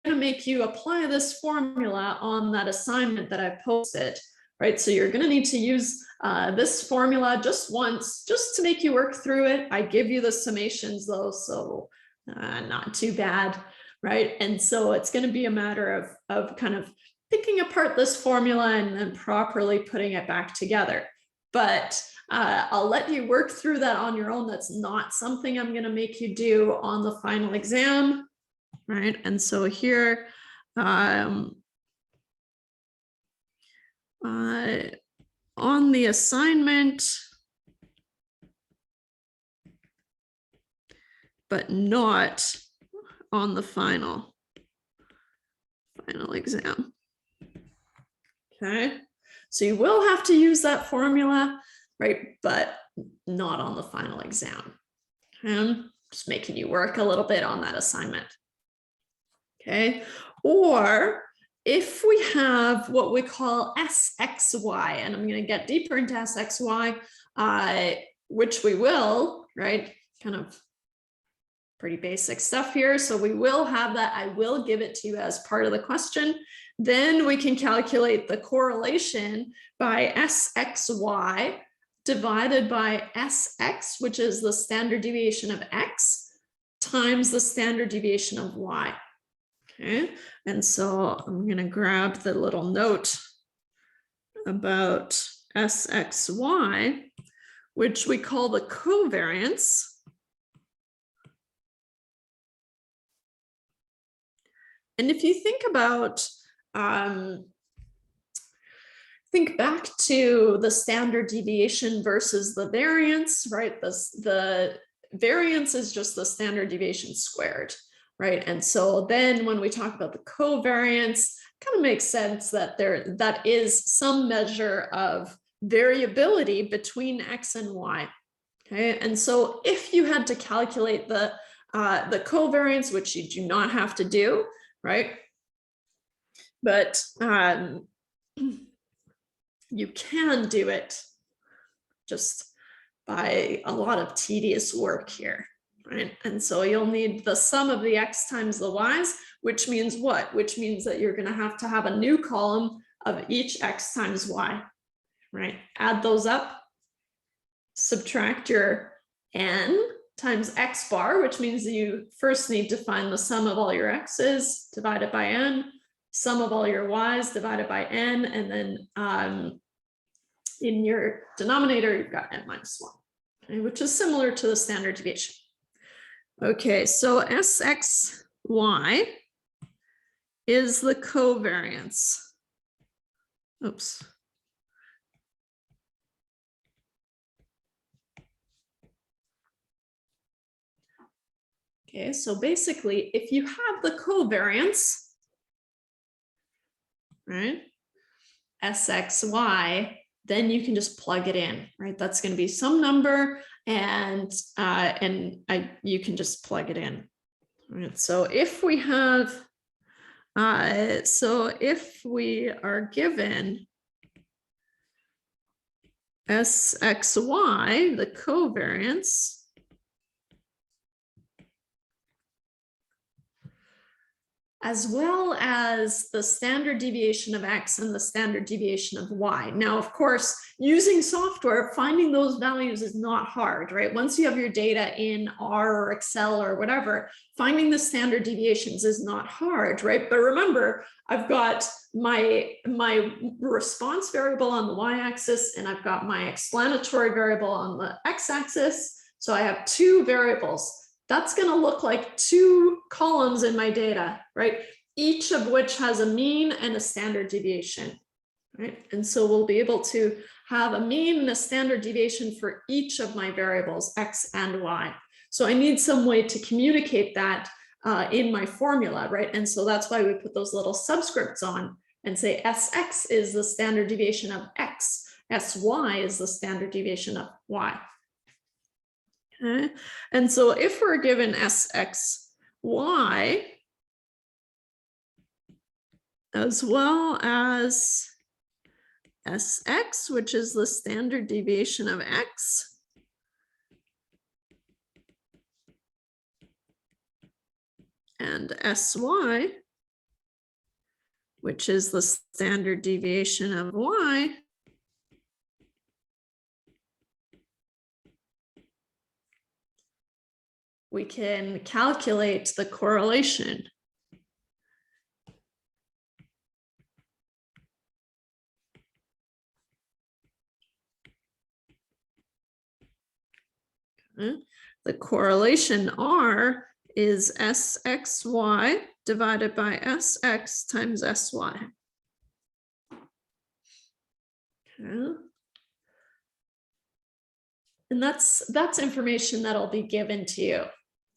Speaker 1: to make you apply this formula on that assignment that I posted, right? So you're going to need to use this formula just once, just to make you work through it. I give you the summations though, so not too bad, right? And so it's going to be a matter of kind of picking apart this formula and then properly putting it back together. But I'll let you work through that on your own. That's not something I'm going to make you do on the final exam, right? And so here, on the assignment, but not on the final exam. Okay, so you will have to use that formula, right? But not on the final exam. I'm just making you work a little bit on that assignment. Okay, or if we have what we call SXY, and I'm going to get deeper into SXY, which we will, right? Kind of pretty basic stuff here. So we will have that. I will give it to you as part of the question. Then we can calculate the correlation by SXY divided by SX, which is the standard deviation of X, times the standard deviation of Y. Okay, and so I'm going to grab the little note about SXY, which we call the covariance. And if you think about, think back to the standard deviation versus the variance, right? The variance is just the standard deviation squared, right? And so then when we talk about the covariance, kind of makes sense that that is some measure of variability between X and Y. Okay, and so if you had to calculate the covariance, which you do not have to do, right? But you can do it just by a lot of tedious work here, right? And so you'll need the sum of the X times the Y's, which means what? Which means that you're going to have a new column of each X times Y, right? Add those up, subtract your N times X bar, which means you first need to find the sum of all your X's divided by N, sum of all your Y's divided by N, and then in your denominator, you've got N minus 1, okay, which is similar to the standard deviation. Okay, so SXY is the covariance. Oops. Okay, so basically, if you have the covariance, right, SXY, then you can just plug it in, right? That's going to be some number, and you can just plug it in. Right? So if we have, so if we are given SXY, the covariance, as well as the standard deviation of X and the standard deviation of Y. Now, of course, using software, finding those values is not hard, right? Once you have your data in R or Excel or whatever, finding the standard deviations is not hard, right? But remember, I've got my response variable on the Y-axis, and I've got my explanatory variable on the X-axis. So I have two variables. That's going to look like two columns in my data, right? Each of which has a mean and a standard deviation, right? And so we'll be able to have a mean and a standard deviation for each of my variables, X and Y. So I need some way to communicate that in my formula, right? And so that's why we put those little subscripts on and say SX is the standard deviation of X, SY is the standard deviation of Y. Okay. And so if we're given SXY as well as SX, which is the standard deviation of X, and SY, which is the standard deviation of Y, we can calculate the correlation. The correlation R is SXY divided by SX times SY. Okay. And that's information that'll be given to you,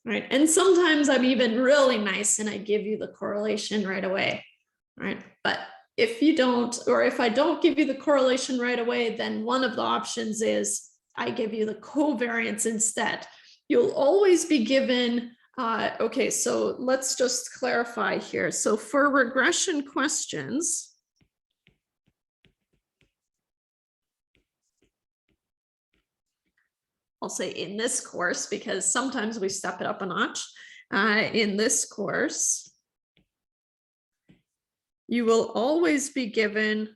Speaker 1: right? And sometimes I'm even really nice and I give you the correlation right away, right? But if you don't, or if I don't give you the correlation right away, then one of the options is I give you the covariance instead. You'll always be given, okay, so let's just clarify here. So for regression questions, I'll say in this course, because sometimes we step it up a notch. In this course, you will always be given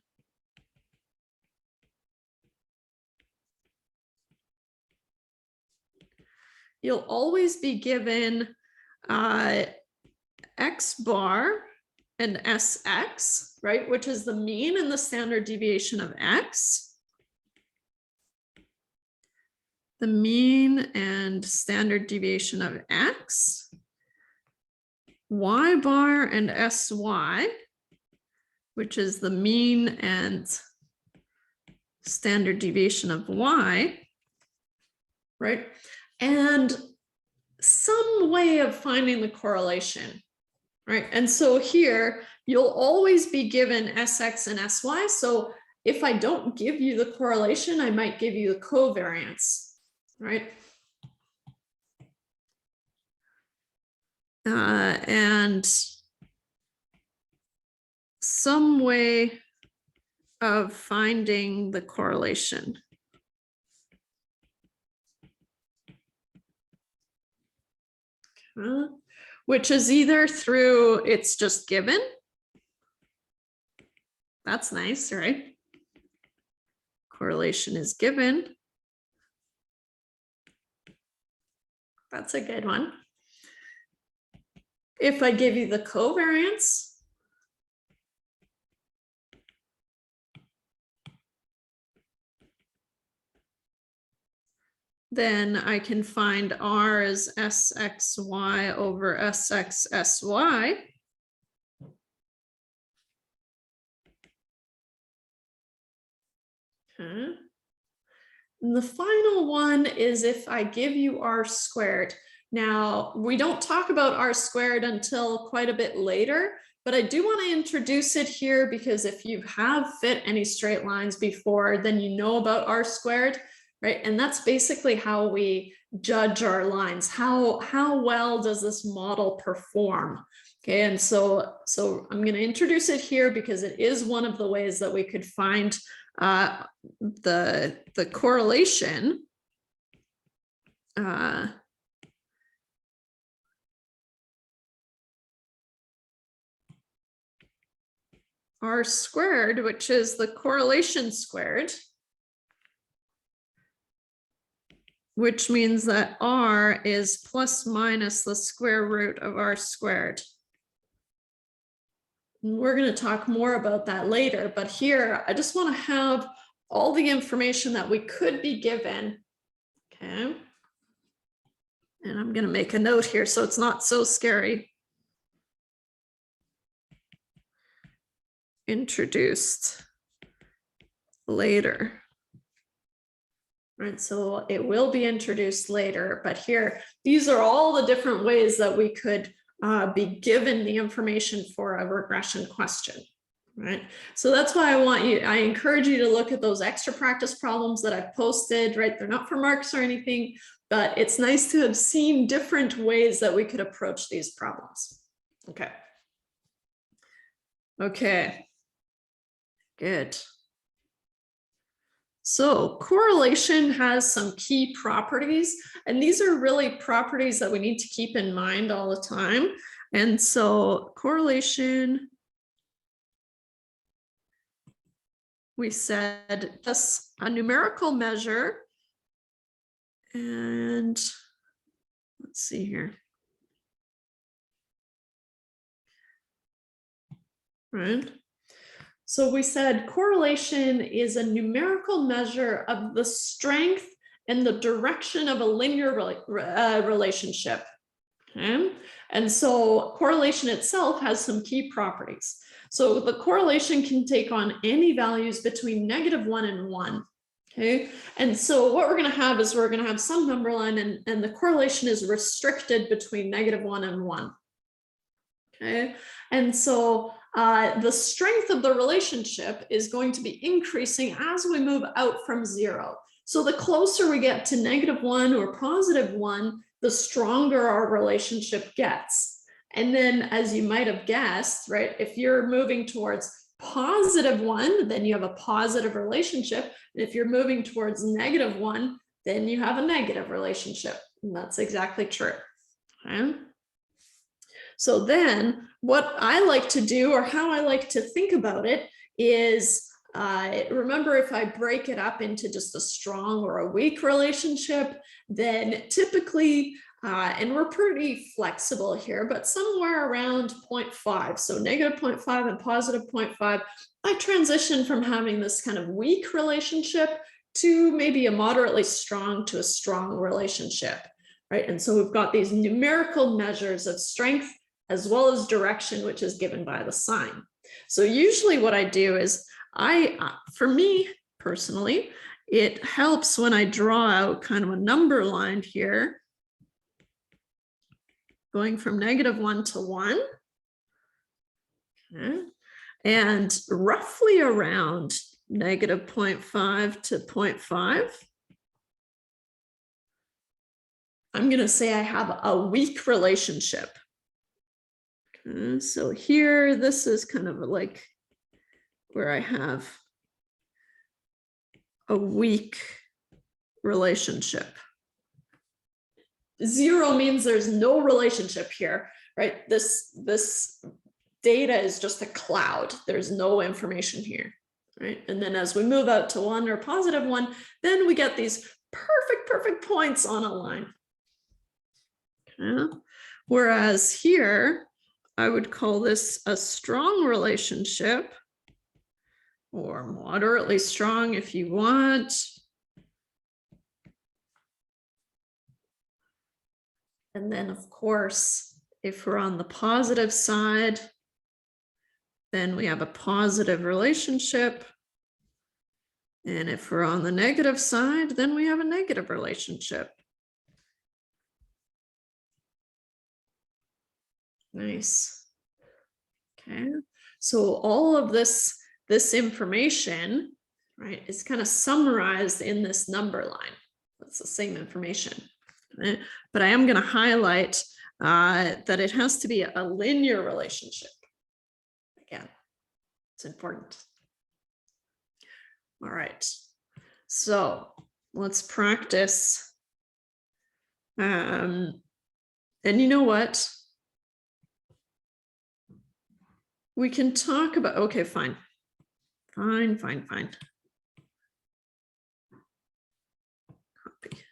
Speaker 1: X bar and SX, right? Which is the mean and the standard deviation of X. The mean and standard deviation of X. Y bar and SY, which is the mean and standard deviation of Y, right? And some way of finding the correlation, right? And so here, you'll always be given SX and SY. So if I don't give you the correlation, I might give you the covariance, right? And some way of finding the correlation. Which is either through it's just given. That's nice, right? Correlation is given. That's a good one. If I give you the covariance, then I can find R as SXY over SXSY. Okay. And the final one is if I give you R squared. Now, we don't talk about R squared until quite a bit later, but I do want to introduce it here because if you have fit any straight lines before, then you know about R squared, right? And that's basically how we judge our lines. How well does this model perform? Okay, and so I'm going to introduce it here because it is one of the ways that we could find the correlation R squared, which is the correlation squared, which means that R is plus minus the square root of R squared. And we're going to talk more about that later, but here I just want to have all the information that we could be given. Okay. And I'm going to make a note here so it's not so scary. Introduced later. Right, so it will be introduced later, but here, these are all the different ways that we could be given the information for a regression question, right? So that's why I encourage you to look at those extra practice problems that I've posted, right? They're not for marks or anything, but it's nice to have seen different ways that we could approach these problems. Okay. Okay, good. So correlation has some key properties, and these are really properties that we need to keep in mind all the time. And so correlation, we said that's a numerical measure. And let's see here. Right. So we said correlation is a numerical measure of the strength and the direction of a linear relationship. Okay? And so correlation itself has some key properties. So the correlation can take on any values between -1 and 1. Okay, and so what we're going to have is we're going to have some number line, and the correlation is restricted between -1 and 1. Okay, and so the strength of the relationship is going to be increasing as we move out from 0. So the closer we get to -1 or +1, the stronger our relationship gets. And then, as you might have guessed, right, if you're moving towards +1, then you have a positive relationship. And if you're moving towards -1, then you have a negative relationship. And that's exactly true. Okay. So then what I like to do, or how I like to think about it, is remember, if I break it up into just a strong or a weak relationship, then typically, and we're pretty flexible here, but somewhere around 0.5, so -0.5 and +0.5, I transition from having this kind of weak relationship to maybe a moderately strong to a strong relationship, right? And so we've got these numerical measures of strength as well as direction, which is given by the sign. So usually what I do is for me personally, it helps when I draw out kind of a number line here, going from -1 to 1. Okay. And roughly around -0.5 to 0.5. I'm going to say I have a weak relationship. Okay, so here, this is kind of like where I have a weak relationship. 0 means there's no relationship here, right? This data is just a cloud. There's no information here, right? And then as we move out to 1 or +1, then we get these perfect points on a line. Okay. Whereas here, I would call this a strong relationship, or moderately strong if you want. And then, of course, if we're on the positive side, then we have a positive relationship. And if we're on the negative side, then we have a negative relationship. Nice. Okay. So all of this information, right, is kind of summarized in this number line. That's the same information. Right? But I am going to highlight that it has to be a linear relationship. Again, it's important. All right. So let's practice. And you know what? We can talk about, okay, fine. Fine. Copy.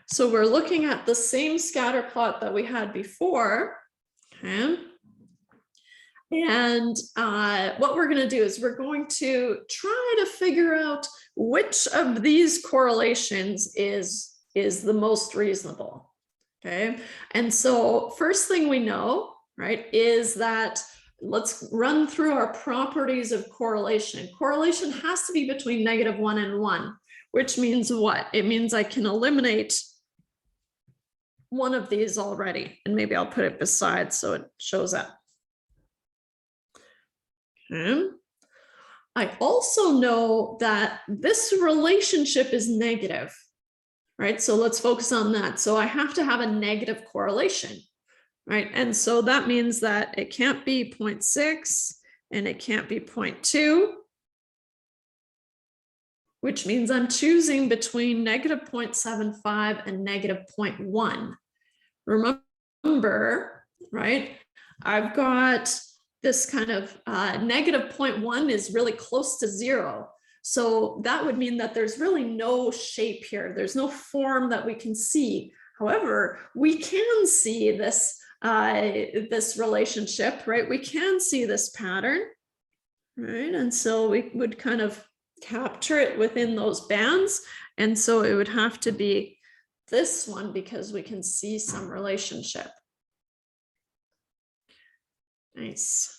Speaker 1: So we're looking at the same scatter plot that we had before. Okay. And what we're going to do is we're going to try to figure out which of these correlations is the most reasonable. Okay. And so first thing we know, right, is that let's run through our properties of correlation. Correlation has to be between -1 and 1, which means what? It means I can eliminate one of these already, and maybe I'll put it beside so it shows up. Okay. I also know that this relationship is negative, right? So let's focus on that. So I have to have a negative correlation, right? And so that means that it can't be 0.6 and it can't be 0.2, which means I'm choosing between -0.75 and -0.1. Remember, right? I've got this kind of -0.1 is really close to 0. So that would mean that there's really no shape here. There's no form that we can see. However, we can see this, this relationship, right? We can see this pattern, right? And so we would kind of capture it within those bands. And so it would have to be this one because we can see some relationship. Nice.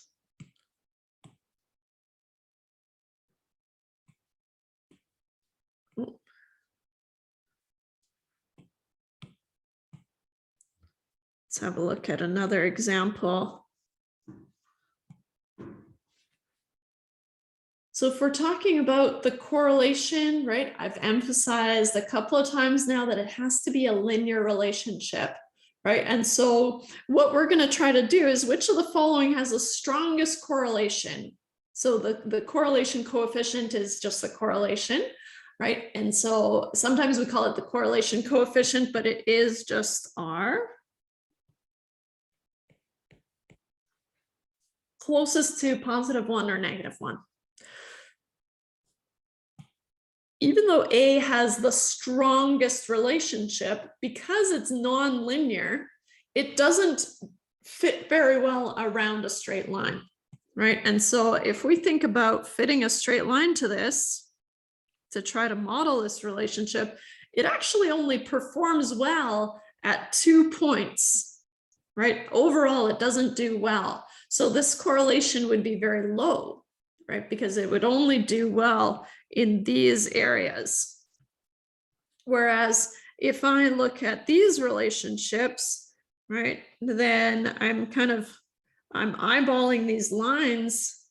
Speaker 1: Let's have a look at another example. So if we're talking about the correlation, right, I've emphasized a couple of times now that it has to be a linear relationship, right? And so what we're going to try to do is which of the following has the strongest correlation? So the correlation coefficient is just the correlation, right? And so sometimes we call it the correlation coefficient, but it is just R. Closest to +1 or -1. Even though A has the strongest relationship, because it's non-linear, it doesn't fit very well around a straight line, right? And so if we think about fitting a straight line to this, to try to model this relationship, it actually only performs well at 2 points, right? Overall, it doesn't do well. So this correlation would be very low, right? Because it would only do well in these areas. Whereas if I look at these relationships, right, then I'm eyeballing these lines.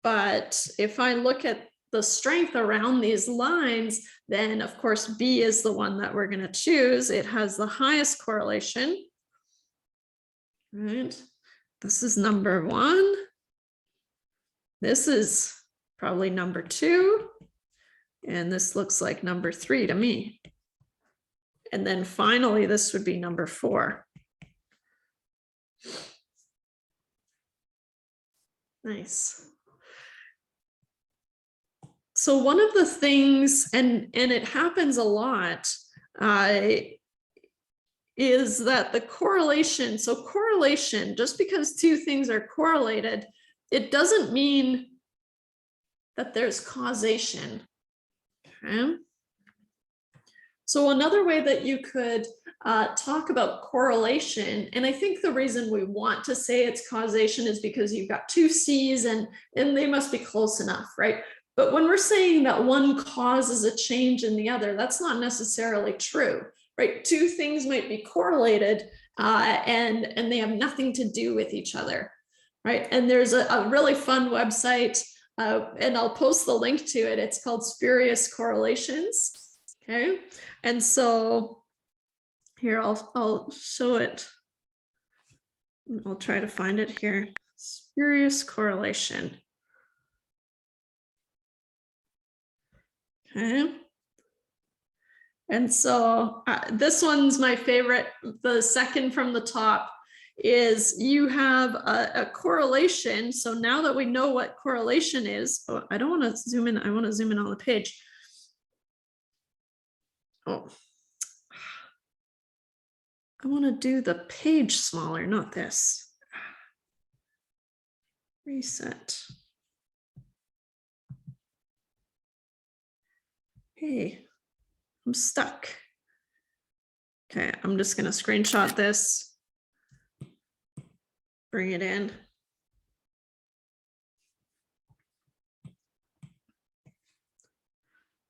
Speaker 1: But if I look at the strength around these lines, then of course B is the one that we're going to choose. It has the highest correlation, right? This is number 1. This is probably number 2. And this looks like number 3 to me. And then finally, this would be number 4. Nice. So one of the things, and it happens a lot, is that the correlation, so correlation, just because two things are correlated, it doesn't mean that there's causation. Okay. So another way that you could talk about correlation, and I think the reason we want to say it's causation is because you've got two C's and they must be close enough, right? But when we're saying that one causes a change in the other, that's not necessarily true, right? Two things might be correlated and they have nothing to do with each other, right? And there's a really fun website, and I'll post the link to it. It's called Spurious Correlations. Okay, and so here I'll show it. I'll try to find it here. Spurious correlation. Okay. And so this one's my favorite. The second from the top is you have a correlation. So now that we know what correlation is, oh, I don't want to zoom in. I want to zoom in on the page. Oh, I want to do the page smaller, not this. Reset. Hey, I'm stuck. Okay, I'm just going to screenshot this, bring it in.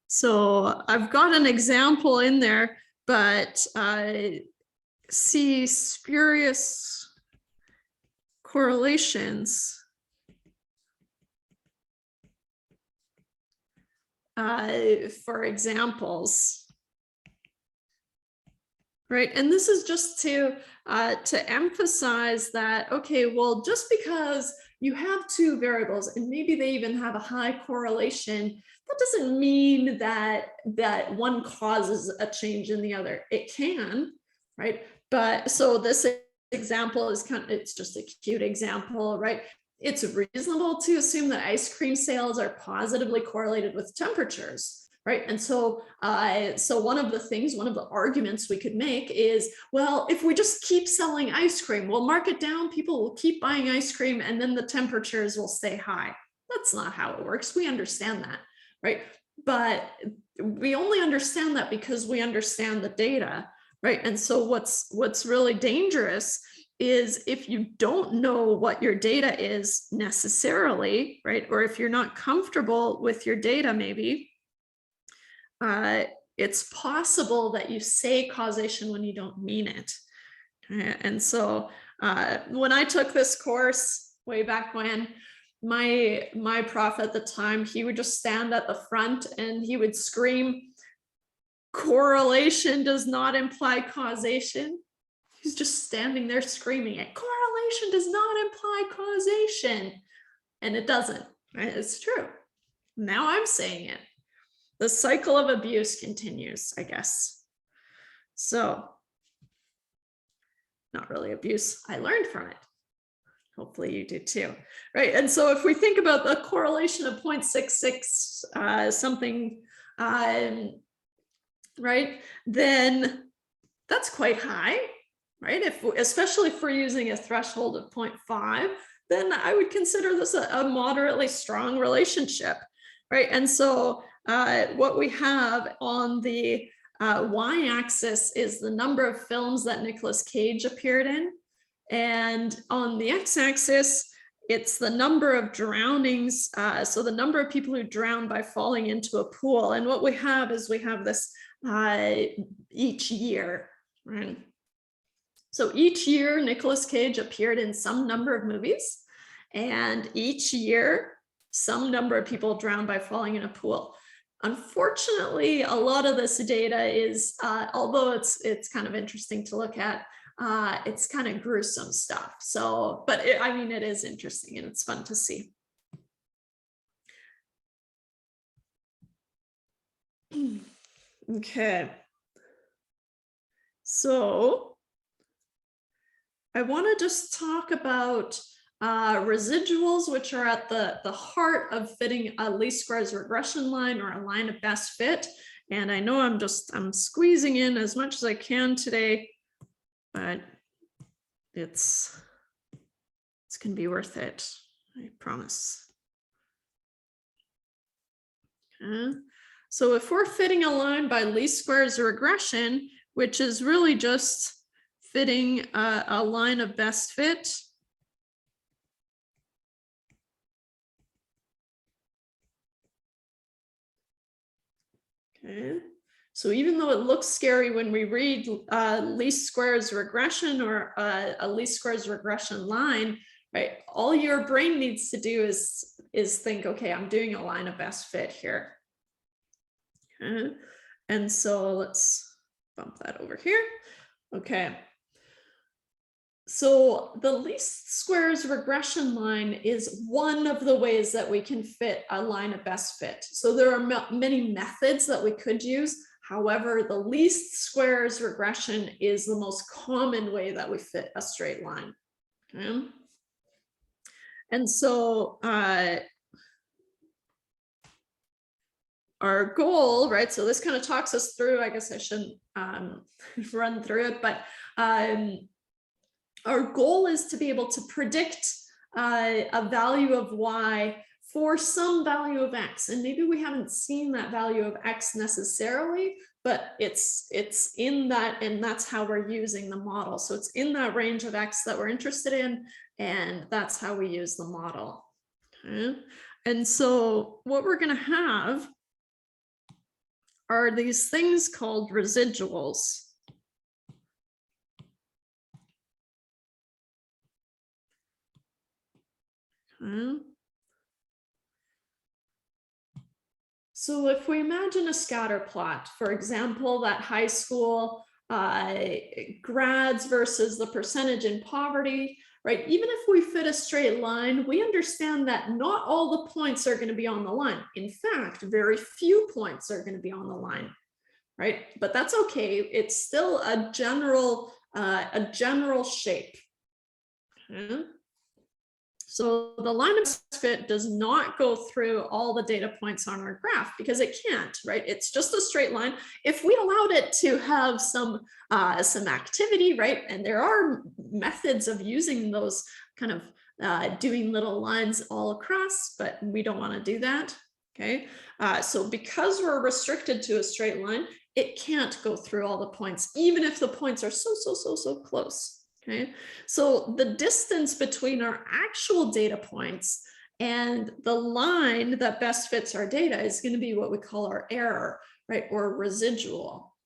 Speaker 1: So I've got an example in there, but see spurious correlations. For examples, right? And this is just to emphasize that, okay, well, just because you have two variables and maybe they even have a high correlation, that doesn't mean that one causes a change in the other. It can, right? But so this example is it's just a cute example, right? It's reasonable to assume that ice cream sales are positively correlated with temperatures, right? And so, so one of the arguments we could make is, well, if we just keep selling ice cream, we'll mark it down, people will keep buying ice cream, and then the temperatures will stay high. That's not how it works. We understand that, right? But we only understand that because we understand the data, right? And so what's really dangerous is if you don't know what your data is necessarily, right? Or if you're not comfortable with your data, maybe, it's possible that you say causation when you don't mean it. And so when I took this course way back when, my prof at the time, he would just stand at the front and he would scream, "Correlation does not imply causation." He's just standing there screaming it. Correlation does not imply causation. And it doesn't, right? It's true. Now I'm saying it. The cycle of abuse continues, I guess. So, not really abuse. I learned from it. Hopefully you did too, right? And so if we think about the correlation of 0.66 something, right, then that's quite high, right? Especially if we're using a threshold of 0.5, then I would consider this a moderately strong relationship, right? And so what we have on the y-axis is the number of films that Nicolas Cage appeared in. And on the x-axis, it's the number of drownings, so the number of people who drown by falling into a pool. And what we have is we have this each year, right? So each year, Nicolas Cage appeared in some number of movies, and each year, some number of people drowned by falling in a pool. Unfortunately, a lot of this data is, although it's kind of interesting to look at, it's kind of gruesome stuff. So, but I mean, it is interesting and it's fun to see. Okay. So I want to just talk about residuals, which are at the heart of fitting a least squares regression line or a line of best fit. And I know I'm squeezing in as much as I can today, but it's gonna be worth it, I promise. Okay. So if we're fitting a line by least squares regression, which is really just fitting a line of best fit, okay. So even though it looks scary when we read least squares regression or a least squares regression line, right? All your brain needs to do is think, okay, I'm doing a line of best fit here. Okay. And so let's bump that over here. Okay. So the least squares regression line is one of the ways that we can fit a line of best fit. So there are many methods that we could use. However, the least squares regression is the most common way that we fit a straight line. Okay. And so our goal, right? So this kind of talks us through, I guess I shouldn't run through it, but our goal is to be able to predict a value of y for some value of x. And maybe we haven't seen that value of x necessarily, but it's in that, and that's how we're using the model. So it's in that range of x that we're interested in, and that's how we use the model. Okay. And so what we're going to have are these things called residuals. Okay. So if we imagine a scatter plot, for example, that high school grads versus the percentage in poverty, right? Even if we fit a straight line, we understand that not all the points are going to be on the line. In fact, very few points are going to be on the line, right? But that's okay. It's still a general shape. Okay. So the line of best fit does not go through all the data points on our graph because it can't, right? It's just a straight line. If we allowed it to have some activity, right? And there are methods of using those kind of doing little lines all across, but we don't want to do that. Okay, so because we're restricted to a straight line, it can't go through all the points, even if the points are so close. Okay, so the distance between our actual data points and the line that best fits our data is going to be what we call our error, right, or residual.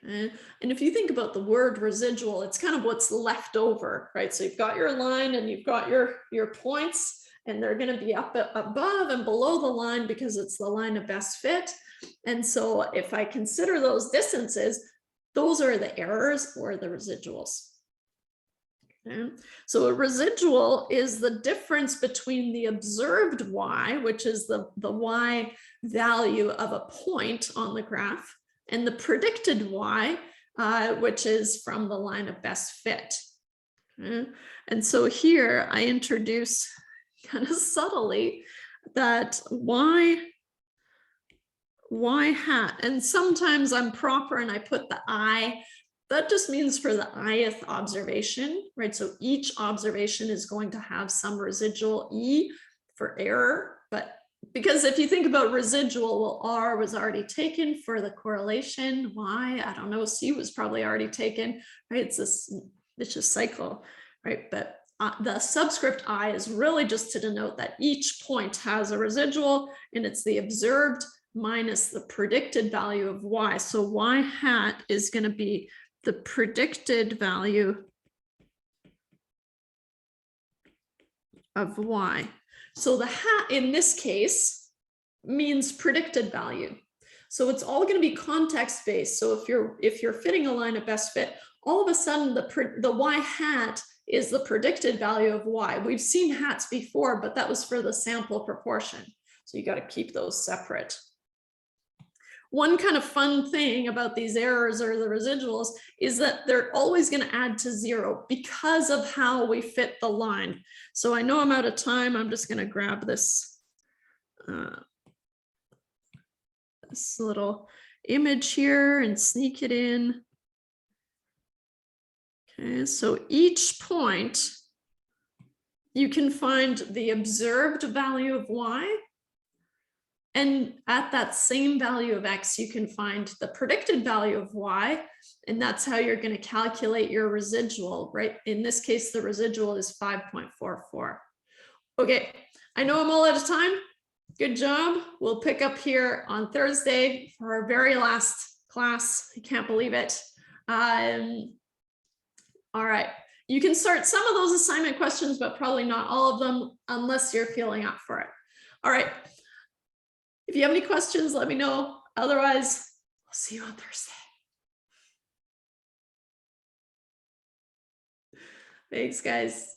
Speaker 1: Okay? And if you think about the word residual, it's kind of what's left over, right? So you've got your line and you've got your points, and they're going to be up above and below the line because it's the line of best fit. And so if I consider those distances, those are the errors or the residuals. Okay. So a residual is the difference between the observed y, which is the y value of a point on the graph, and the predicted y, which is from the line of best fit. Okay. And so here I introduce kind of subtly that y hat, and sometimes I'm proper and I put the I. That just means for the ith observation, right? So each observation is going to have some residual E for error, but because if you think about residual, well, R was already taken for the correlation, Y, I don't know, C was probably already taken, right? It's this vicious cycle, right? But the subscript I is really just to denote that each point has a residual, and it's the observed minus the predicted value of Y. So Y hat is going to be the predicted value of Y. So the hat in this case means predicted value. So it's all going to be context based. So if you're fitting a line of best fit, all of a sudden the Y hat is the predicted value of Y. We've seen hats before, but that was for the sample proportion. So you got to keep those separate. One kind of fun thing about these errors or the residuals is that they're always going to add to 0 because of how we fit the line. So I know I'm out of time. I'm just going to grab this, this little image here and sneak it in. Okay, so each point, you can find the observed value of Y. And at that same value of X, you can find the predicted value of Y. And that's how you're going to calculate your residual, right? In this case, the residual is 5.44. Okay, I know I'm all out of time. Good job. We'll pick up here on Thursday for our very last class. I can't believe it. All right. You can start some of those assignment questions, but probably not all of them unless you're feeling up for it. All right. If you have any questions, let me know. Otherwise, I'll see you on Thursday. Thanks, guys.